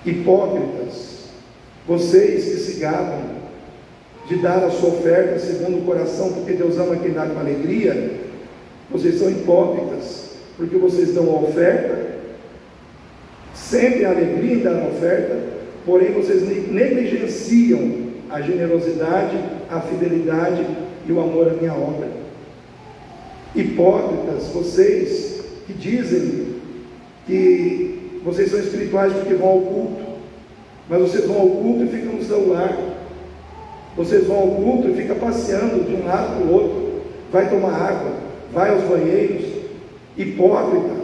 Speaker 1: hipócritas, vocês que se gabam de dar a sua oferta segundo o coração, porque Deus ama quem dá com alegria, vocês são hipócritas, porque vocês dão a oferta, sentem a alegria em dar a oferta, porém vocês negligenciam a generosidade, a fidelidade e o amor à minha obra. Hipócritas, vocês que dizem que vocês são espirituais porque vão ao culto, mas vocês vão ao culto e ficam no celular. Vocês vão ao culto e ficam passeando de um lado para o outro, vai tomar água, vai aos banheiros. Hipócrita,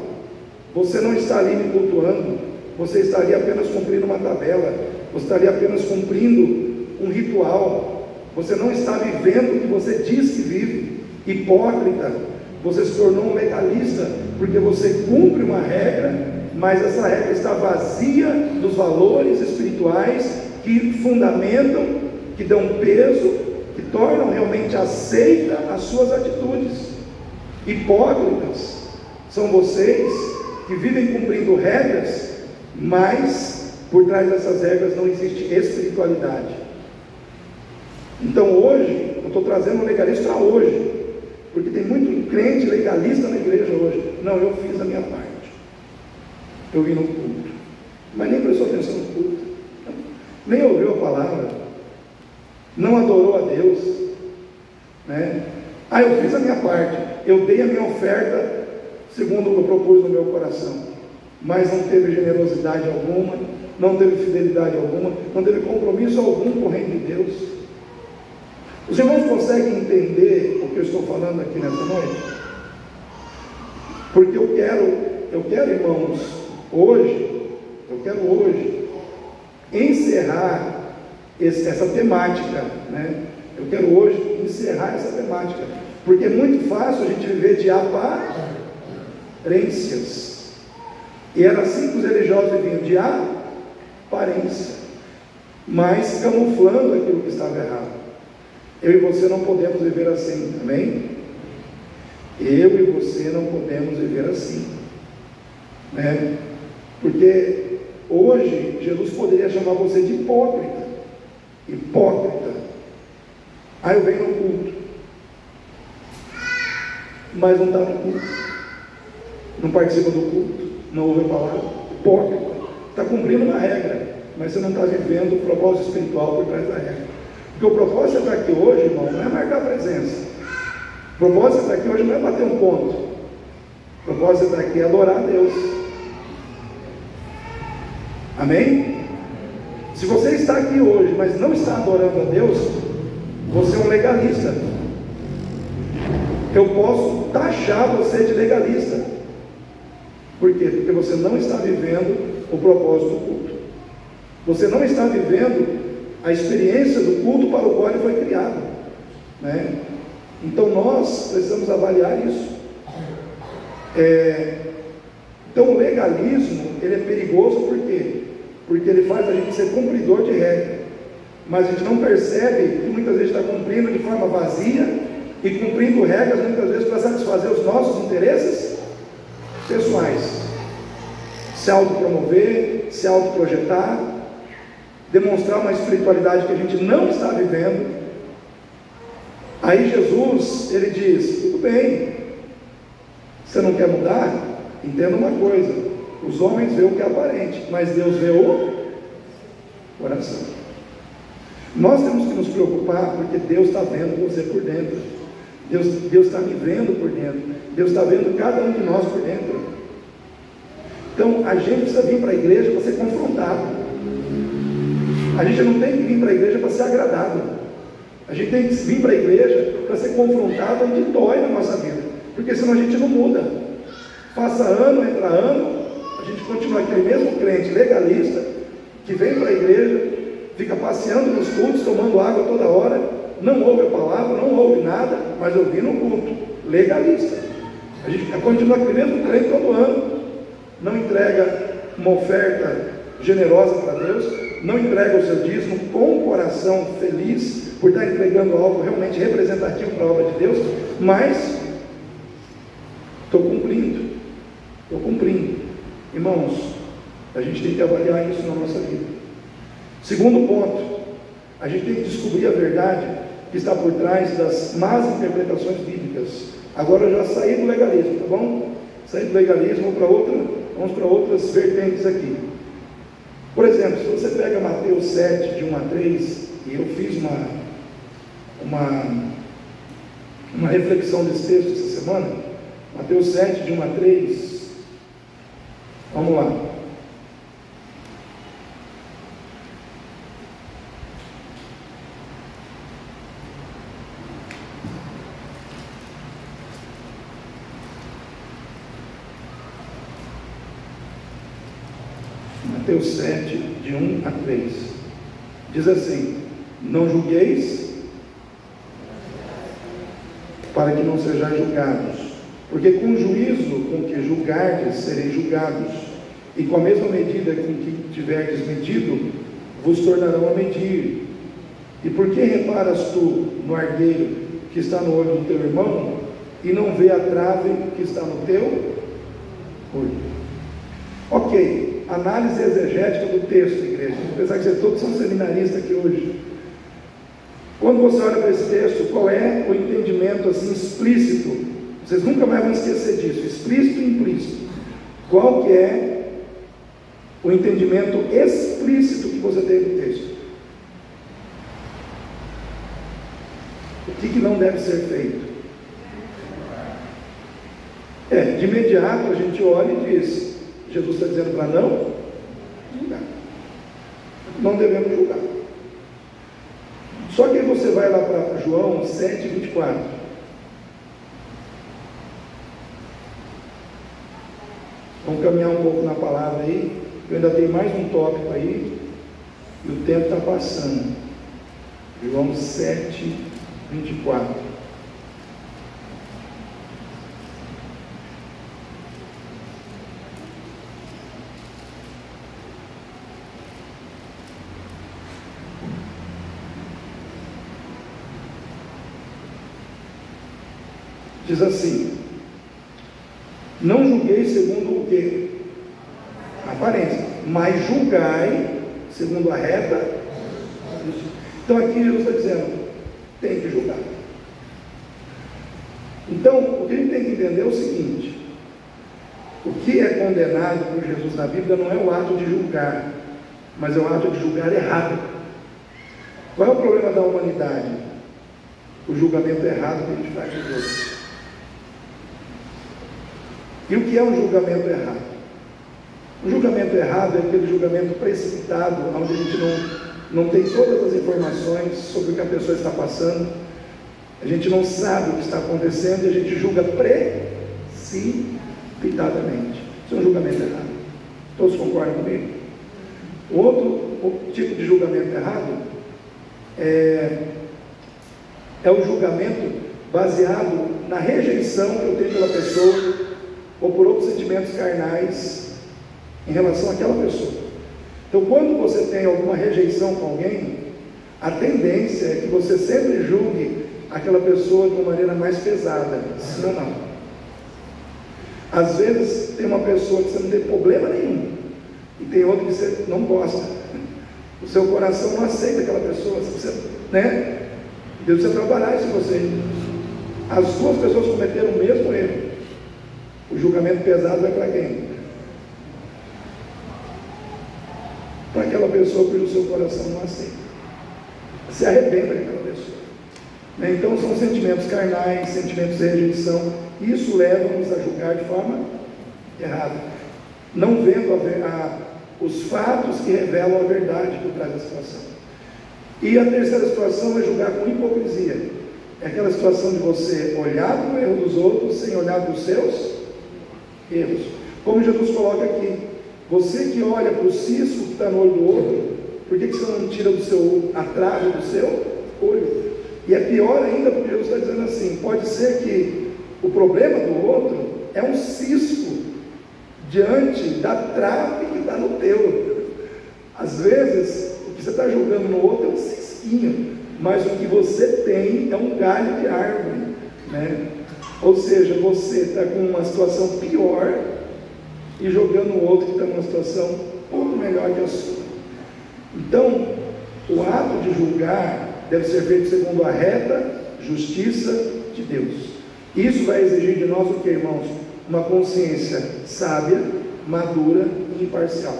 Speaker 1: você não está ali me cultuando, você estaria apenas cumprindo uma tabela, você estaria apenas cumprindo um ritual, você não está vivendo o que você diz que vive. Hipócrita, você se tornou um legalista, porque você cumpre uma regra, mas essa regra está vazia dos valores espirituais que fundamentam, que dão peso, que tornam realmente aceita as suas atitudes. Hipócritas são vocês que vivem cumprindo regras, mas por trás dessas regras não existe espiritualidade. Então hoje, eu estou trazendo um legalista para hoje, porque tem muito crente legalista na igreja hoje. Não, eu fiz a minha parte, eu vim no culto, mas nem prestou atenção no culto, nem ouviu a palavra, não adorou a Deus, né? Eu fiz a minha parte, eu dei a minha oferta segundo o que eu propus no meu coração, mas não teve generosidade alguma, não teve fidelidade alguma, não teve compromisso algum com o reino de Deus. Os irmãos conseguem entender o que eu estou falando aqui nessa noite? Porque eu quero, irmãos, eu quero hoje encerrar essa temática, né? Eu quero hoje encerrar essa temática, porque é muito fácil a gente viver de aparências, e era assim que os religiosos viviam, de aparência, mas camuflando aquilo que estava errado. Eu e você não podemos viver assim, amém? Eu e você não podemos viver assim, né? Porque hoje Jesus poderia chamar você de hipócrita. Eu venho no culto, mas não está no culto, não participa do culto, não ouve a palavra. Hipócrita, está cumprindo uma regra, mas você não está vivendo o propósito espiritual por trás da regra. Porque o propósito de estar aqui hoje, irmão, não é marcar presença. O propósito de estar aqui hoje não é bater um ponto. O propósito de estar aqui é adorar a Deus. Amém? Se você está aqui hoje, mas não está adorando a Deus, você é um legalista. Eu posso taxar você de legalista. Por quê? Porque você não está vivendo o propósito do culto. Você não está vivendo a experiência do culto para o qual ele foi criado, né? Então nós precisamos avaliar isso. Então o legalismo, ele é perigoso por quê? Porque ele faz a gente ser cumpridor de regra, mas a gente não percebe que muitas vezes está cumprindo de forma vazia e cumprindo regras muitas vezes para satisfazer os nossos interesses pessoais, se autopromover, se autoprojetar, demonstrar uma espiritualidade que a gente não está vivendo. Aí Jesus, ele diz: tudo bem, você não quer mudar? Entenda uma coisa, os homens veem o que é aparente, mas Deus vê o coração. Nós temos que nos preocupar, porque Deus está vendo você por dentro, Deus está me vendo por dentro, Deus está vendo cada um de nós por dentro. Então a gente precisa vir para a igreja para ser confrontado. A gente não tem que vir para a igreja para ser agradado. A gente tem que vir para a igreja para ser confrontado onde dói na nossa vida, porque senão a gente não muda. Passa ano, entra ano, a gente continua aquele mesmo crente legalista, que vem para a igreja, fica passeando nos cultos, tomando água toda hora, não ouve a palavra, não ouve nada, mas eu vim no culto, legalista. A gente continua aquele mesmo crente todo ano, não entrega uma oferta generosa para Deus, não entrega o seu dízimo com o coração feliz por estar entregando algo realmente representativo para a obra de Deus, mas estou cumprindo. Irmãos, a gente tem que avaliar isso na nossa vida. Segundo ponto, a gente tem que descobrir a verdade que está por trás das más interpretações bíblicas. Agora eu já saí do legalismo, tá bom? Saí do legalismo vamos para outras vertentes aqui. Por exemplo, se você pega Mateus 7, de 1 a 3, e eu fiz uma reflexão desse texto essa semana, Mateus 7, de 1 a 3, vamos lá. Mateus 7, de 1 a 3. Diz assim: não julgueis, para que não sejais julgados, porque com o juízo com que julgardes, sereis julgados, e com a mesma medida com que tiverdes medido, vos tornarão a medir. E por que reparas tu no argueiro que está no olho do teu irmão, e não vê a trave que está no teu olho? Ok, análise exegética do texto, igreja. Vou pensar que vocês todos são seminaristas aqui hoje. Quando você olha para esse texto, qual é o entendimento assim explícito? Vocês nunca mais vão esquecer disso, explícito e implícito. Qual que é o entendimento explícito que você tem do texto? O que não deve ser feito? De imediato a gente olha e diz: Jesus está dizendo para não julgar. Não devemos julgar. Só que aí você vai lá para João 7, 24. Vamos caminhar um pouco na palavra aí. Eu ainda tenho mais um tópico aí, e o tempo está passando. João 7, 24. Diz assim: não julguei segundo o que? A aparência, mas julgai segundo a reta. Então aqui Jesus está dizendo: tem que julgar. Então o que a gente tem que entender é o seguinte: o que é condenado por Jesus na Bíblia não é o ato de julgar, mas é o ato de julgar errado. Qual é o problema da humanidade? O julgamento errado que a gente faz dos outros. E o que é um julgamento errado? Um julgamento errado é aquele julgamento precipitado, onde a gente não tem todas as informações sobre o que a pessoa está passando, a gente não sabe o que está acontecendo e a gente julga precipitadamente. Isso é um julgamento errado. Todos concordam comigo? O outro tipo de julgamento errado é o julgamento baseado na rejeição que eu tenho pela pessoa, ou por outros sentimentos carnais em relação àquela pessoa. Então, quando você tem alguma rejeição com alguém, a tendência é que você sempre julgue aquela pessoa de uma maneira mais pesada, sim ou não? Às vezes tem uma pessoa que você não tem problema nenhum, e tem outra que você não gosta. O seu coração não aceita aquela pessoa, você, né? Deus precisa trabalhar isso em você. As duas pessoas cometeram o mesmo erro. O julgamento pesado vai para quem? Para aquela pessoa cujo seu coração não aceita. Se arrependa daquela pessoa. Então são sentimentos carnais, sentimentos de rejeição. Isso leva-nos a julgar de forma errada, não vendo os fatos que revelam a verdade por trás da situação. E a terceira situação é julgar com hipocrisia. É aquela situação de você olhar para o erro dos outros sem olhar para os seus erros. Como Jesus coloca aqui: você que olha para o cisco que está no olho do outro, por que você não tira a trave do seu olho? E é pior ainda, porque Jesus está dizendo assim: pode ser que o problema do outro é um cisco diante da trave que está no teu. Às vezes o que você está julgando no outro é um cisquinho, mas o que você tem é um galho de árvore, né? Ou seja, você está com uma situação pior e jogando o outro que está numa situação um pouco melhor que a sua. Então, o ato de julgar deve ser feito segundo a reta justiça de Deus. Isso vai exigir de nós o que, irmãos? Uma consciência sábia, madura e imparcial.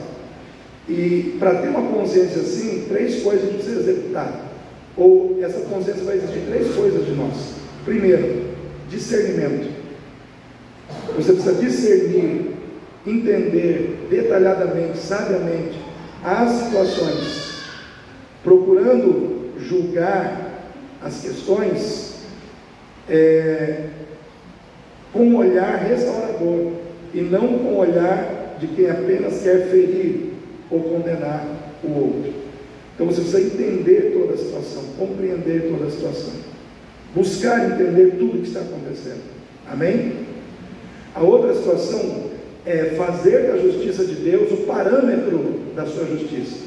Speaker 1: E para ter uma consciência assim, 3 coisas a gente precisa executar. Ou essa consciência vai exigir 3 coisas de nós. Primeiro, discernimento. Você precisa discernir, entender detalhadamente, sabiamente as situações, procurando julgar as questões com um olhar restaurador e não com um olhar de quem apenas quer ferir ou condenar o outro. Então você precisa entender toda a situação, compreender toda a situação, buscar entender tudo o que está acontecendo. Amém? A outra situação é fazer da justiça de Deus o parâmetro da sua justiça.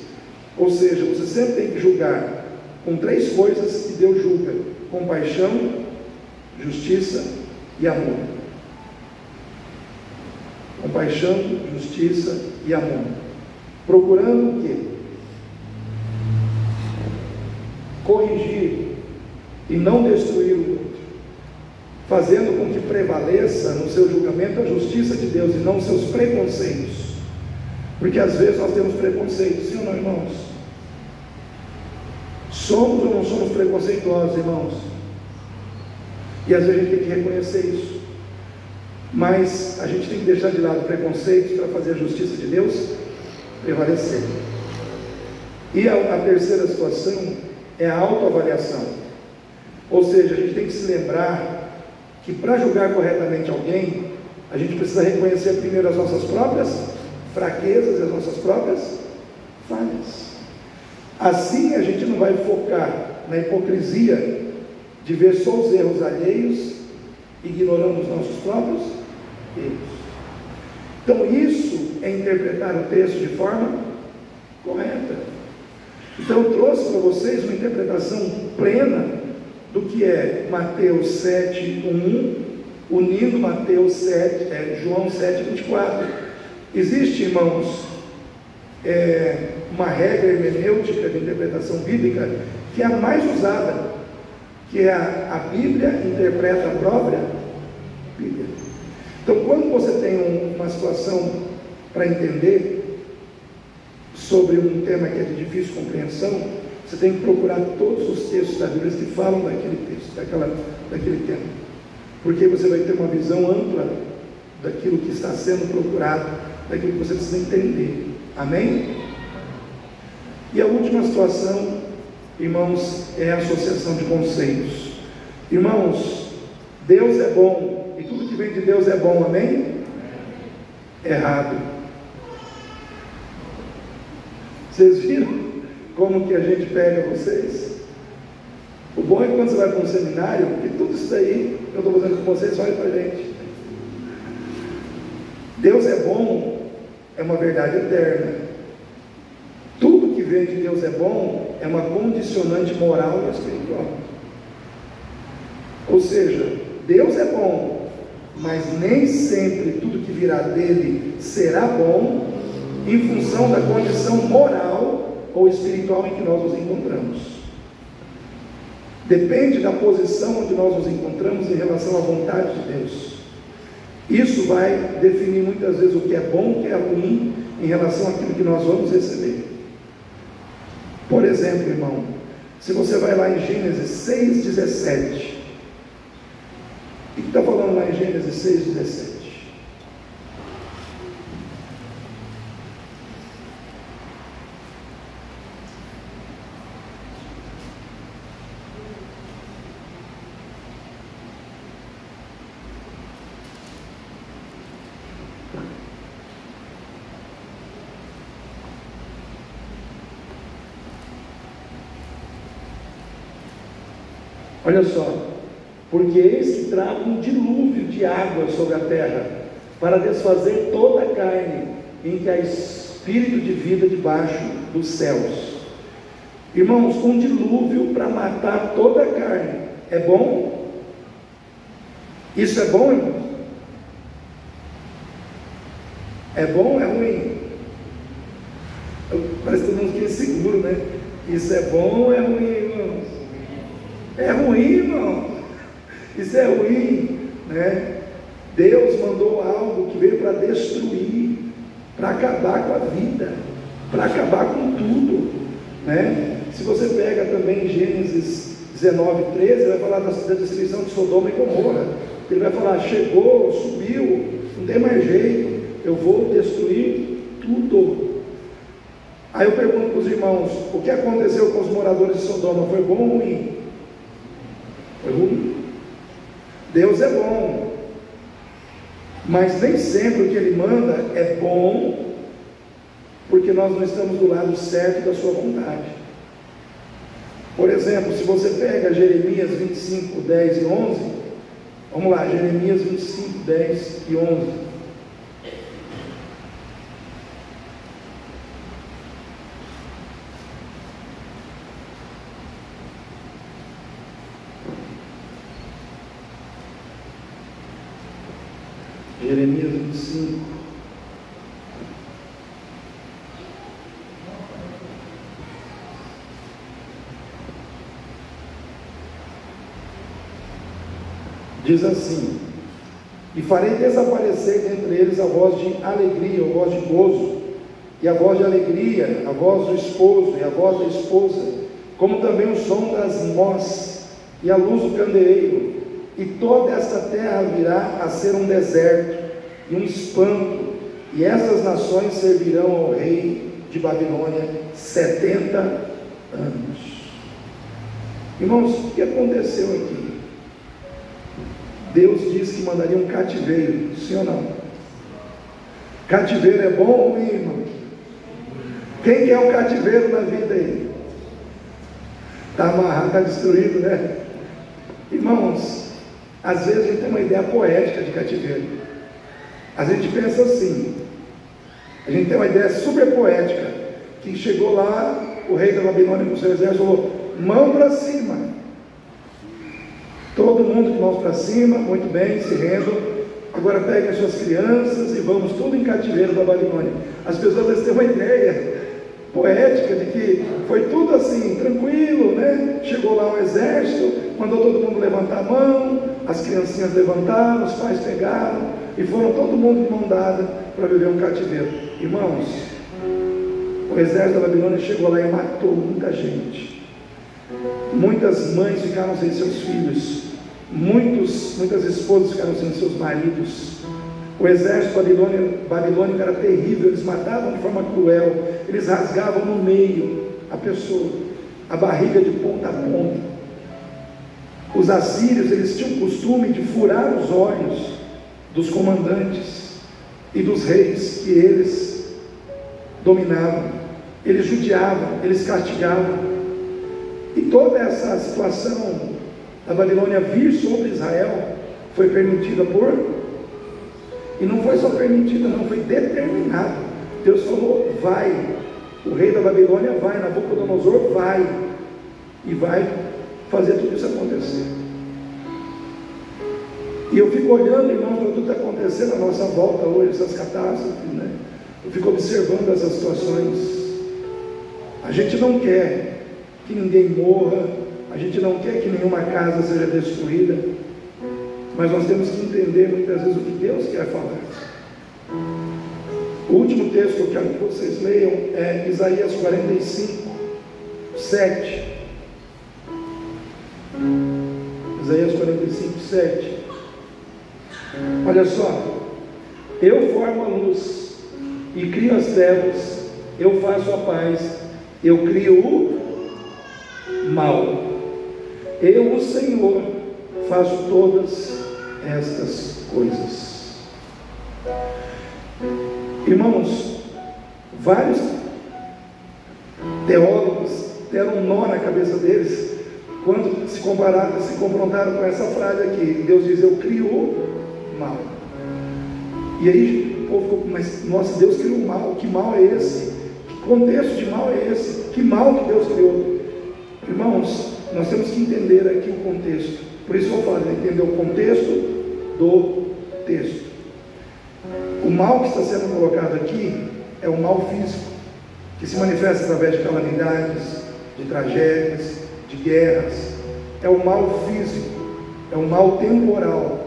Speaker 1: Ou seja, você sempre tem que julgar com 3 coisas que Deus julga: compaixão, justiça e amor. Compaixão, justiça e amor. Procurando o quê? Corrigir e não destruir o outro, fazendo com que prevaleça no seu julgamento a justiça de Deus e não os seus preconceitos. Porque às vezes nós temos preconceitos, sim ou não, irmãos? Somos ou não somos preconceituosos, irmãos? E às vezes a gente tem que reconhecer isso. Mas a gente tem que deixar de lado preconceitos para fazer a justiça de Deus prevalecer. E a terceira situação é a autoavaliação. Ou seja, a gente tem que se lembrar que para julgar corretamente alguém, a gente precisa reconhecer primeiro as nossas próprias fraquezas e as nossas próprias falhas. Assim a gente não vai focar na hipocrisia de ver só os erros alheios, ignorando os nossos próprios erros. Então isso é interpretar o texto de forma correta. Então eu trouxe para vocês uma interpretação plena do que é Mateus 7:1, unindo Mateus 7, João 7:24. Existe, irmãos, uma regra hermenêutica de interpretação bíblica que é a mais usada, que é a Bíblia interpreta a própria Bíblia. Então, quando você tem uma situação para entender sobre um tema que é de difícil compreensão, você tem que procurar todos os textos da Bíblia que falam daquele texto, daquele tema, porque você vai ter uma visão ampla daquilo que está sendo procurado, daquilo que você precisa entender. Amém? E a última situação, irmãos, é a associação de conceitos. Irmãos, Deus é bom, e tudo que vem de Deus é bom, amém? Errado. Vocês viram como que a gente pega vocês? O bom é que quando você vai para um seminário, que tudo isso daí eu estou fazendo com vocês, olha para a gente. Deus é bom, é uma verdade eterna. Tudo que vem de Deus é bom, é uma condicionante moral e espiritual. Ou seja, Deus é bom, mas nem sempre tudo que virá dele será bom, em função da condição moral ou espiritual em que nós nos encontramos. Depende da posição onde nós nos encontramos em relação à vontade de Deus. Isso vai definir muitas vezes o que é bom, o que é ruim, em relação àquilo que nós vamos receber. Por exemplo, irmão, se você vai lá em Gênesis 6:17, o que está falando lá em Gênesis 6:17? Olha só, porque eis que trago um dilúvio de água sobre a terra, para desfazer toda a carne, em que há espírito de vida debaixo dos céus. Irmãos, um dilúvio para matar toda a carne, é bom? Isso é bom, irmãos? É bom ou é ruim? Parece que todo mundo fica inseguro, né? Isso é bom ou é ruim, irmãos? É ruim, irmão. Isso é ruim, né? Deus mandou algo que veio para destruir, para acabar com a vida, para acabar com tudo, né? Se você pega também Gênesis 19:13, vai falar da destruição de Sodoma e Gomorra. Ele vai falar: chegou, subiu, não tem mais jeito, eu vou destruir tudo. Aí eu pergunto para os irmãos: o que aconteceu com os moradores de Sodoma? Foi bom ou ruim? Foi ruim. Deus é bom, mas nem sempre o que Ele manda é bom porque nós não estamos do lado certo da sua vontade. Por exemplo, se você pega Jeremias 25, 10 e 11, vamos lá, Jeremias 25, 10 e 11. Jeremias 25. Diz assim: e farei desaparecer dentre eles a voz de alegria, a voz de gozo, e a voz de alegria, a voz do esposo e a voz da esposa, como também o som das mós e a luz do candeeiro. E toda esta terra virá a ser um deserto e um espanto, e essas nações servirão ao rei de Babilônia 70 anos. Irmãos, o que aconteceu aqui? Deus disse que mandaria um cativeiro, sim ou não? Cativeiro é bom ou ruim, irmão? Quem quer o cativeiro na vida aí? Está amarrado, está destruído, né? Irmãos, às vezes a gente tem uma ideia poética de cativeiro. Às vezes a gente pensa assim, a gente tem uma ideia super poética, que chegou lá, o rei da Babilônia com o seu exército falou: mão para cima. Todo mundo de mãos para cima, muito bem, se rendam. Agora peguem as suas crianças e vamos tudo em cativeiro da Babilônia. As pessoas às vezes têm uma ideia poética de que foi tudo assim, tranquilo, né? Chegou lá um exército, mandou todo mundo levantar a mão, as criancinhas levantaram, os pais pegaram e foram todo mundo de mão dada para viver um cativeiro. Irmãos, o exército da Babilônia chegou lá e matou muita gente. Muitas mães ficaram sem seus filhos, muitas esposas ficaram sem seus maridos. O exército babilônico era terrível, eles matavam de forma cruel, eles rasgavam no meio a pessoa, a barriga de ponta a ponta. Os assírios, eles tinham o costume de furar os olhos dos comandantes e dos reis que eles dominavam. Eles judiavam, eles castigavam. E toda essa situação da Babilônia vir sobre Israel foi permitida e não foi só permitida, não, foi determinada. Deus falou: vai, o rei da Babilônia vai, Nabucodonosor vai, e vai fazer tudo isso acontecer. E eu fico olhando, irmãos, para tudo que está acontecendo à nossa volta hoje, essas catástrofes, né? Eu fico observando essas situações. A gente não quer que ninguém morra, a gente não quer que nenhuma casa seja destruída, mas nós temos que entender muitas vezes o que Deus quer falar. O último texto que eu quero que vocês leiam é Isaías 45, 7. Isaías 45, 7. Olha só: eu formo a luz e crio as trevas, eu faço a paz, eu crio o mal. Eu, o Senhor, faço todas estas coisas. Irmãos, vários teólogos deram um nó na cabeça deles quando se confrontaram com essa frase aqui. Deus diz: eu crio o mal. E aí o povo ficou: mas nossa, Deus criou o mal, que mal é esse? Que contexto de mal é esse? Que mal que Deus criou? Irmãos, nós temos que entender aqui o contexto. Por isso eu falo, entender o contexto do texto. O mal que está sendo colocado aqui é o mal físico, que se manifesta através de calamidades, de tragédias, de guerras. É o mal físico, é o mal temporal.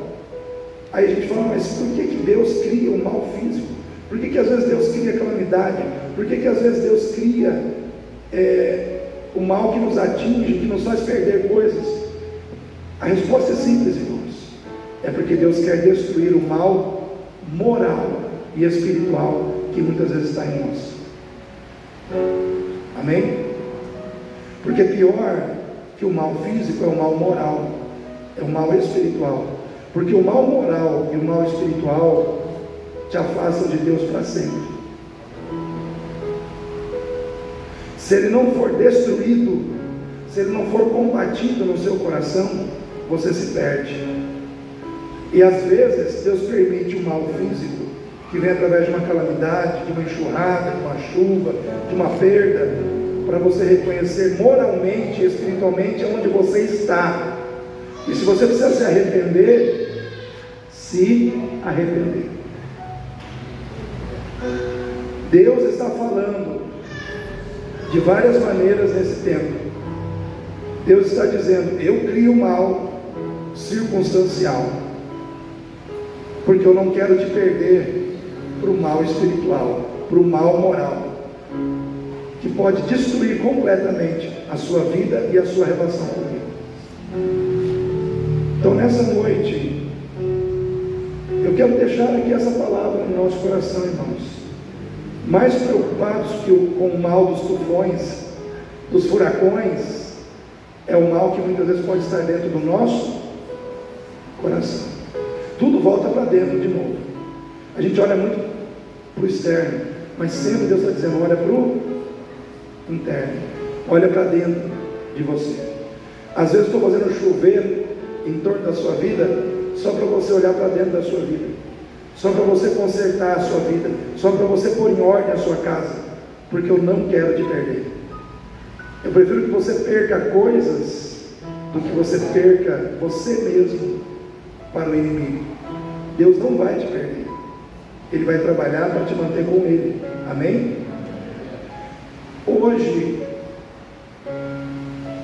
Speaker 1: Aí a gente fala: mas por que Deus cria o mal físico? Por que às vezes Deus cria calamidade? Por que às vezes Deus cria o mal que nos atinge, que nos faz perder coisas? A resposta é simples, irmãos. É porque Deus quer destruir o mal moral e espiritual que muitas vezes está em nós. Amém? Porque pior que o mal físico é o mal moral, é o mal espiritual. Porque o mal moral e o mal espiritual te afastam de Deus para sempre. se ele não for destruído, se ele não for combatido no seu coração, você se perde. E às vezes Deus permite um mal físico, que vem através de uma calamidade, de uma enxurrada, de uma chuva, de uma perda, para você reconhecer moralmente e espiritualmente onde você está. E se você precisa se arrepender, se arrepender. Deus está falando de várias maneiras nesse tempo. Deus está dizendo: eu crio mal circunstancial, porque eu não quero te perder para o mal espiritual, para o mal moral, que pode destruir completamente a sua vida e a sua relação comigo. Então nessa noite, eu quero deixar aqui essa palavra no nosso coração, irmãos. Mais preocupados com o mal dos tufões, dos furacões, é o mal que muitas vezes pode estar dentro do nosso coração. Tudo volta para dentro de novo. A gente olha muito para o externo, mas sempre Deus está dizendo: olha para o interno, olha para dentro de você. Às vezes estou fazendo chover em torno da sua vida, só para você olhar para dentro da sua vida, só para você consertar a sua vida, só para você pôr em ordem a sua casa, porque eu não quero te perder. Eu prefiro que você perca coisas do que você perca você mesmo para o inimigo. Deus não vai te perder, Ele vai trabalhar para te manter com Ele. Amém? Hoje,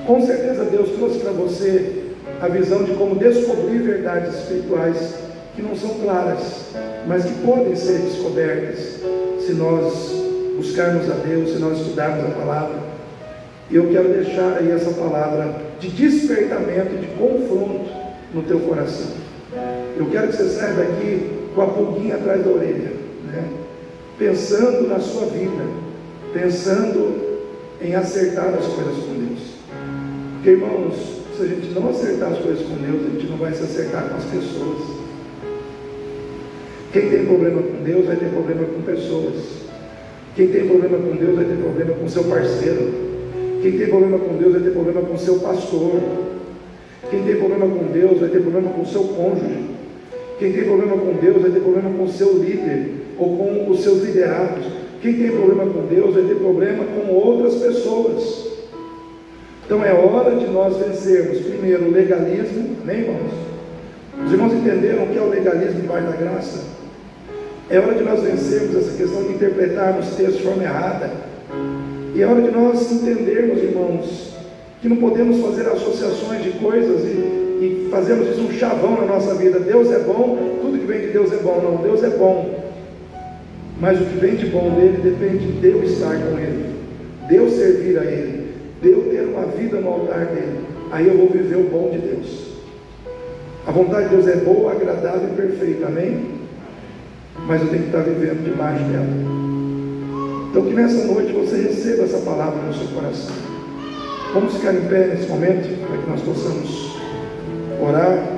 Speaker 1: com certeza Deus trouxe para você a visão de como descobrir verdades espirituais que não são claras, mas que podem ser descobertas se nós buscarmos a Deus, se nós estudarmos a palavra. E eu quero deixar aí essa palavra de despertamento, de confronto no teu coração. Eu quero que você saia daqui com a pulguinha atrás da orelha, né? Pensando na sua vida, pensando em acertar as coisas com Deus. Porque, irmãos, se a gente não acertar as coisas com Deus, a gente não vai se acertar com as pessoas. Quem tem problema com Deus vai ter problema com pessoas. Quem tem problema com Deus vai ter problema com seu parceiro. Quem tem problema com Deus vai ter problema com seu pastor. Quem tem problema com Deus vai ter problema com seu cônjuge. Quem tem problema com Deus vai ter problema com seu líder ou com os seus liderados. Quem tem problema com Deus vai ter problema com outras pessoas. Então é hora de nós vencermos primeiro o legalismo, amém, irmãos? Os irmãos entenderam o que é o legalismo debaixo da graça? É hora de nós vencermos essa questão de interpretarmos textos de forma errada. E é hora de nós entendermos, irmãos, que não podemos fazer associações de coisas e fazermos isso um chavão na nossa vida. Deus é bom, tudo que vem de Deus é bom. Não, Deus é bom, mas o que vem de bom dele depende de eu estar com Ele, de eu servir a Ele, de eu ter uma vida no altar dele. Aí eu vou viver o bom de Deus. A vontade de Deus é boa, agradável e perfeita, amém? Mas eu tenho que estar vivendo debaixo dela. Então que nessa noite você receba essa palavra no seu coração. Vamos ficar em pé nesse momento, para que nós possamos orar.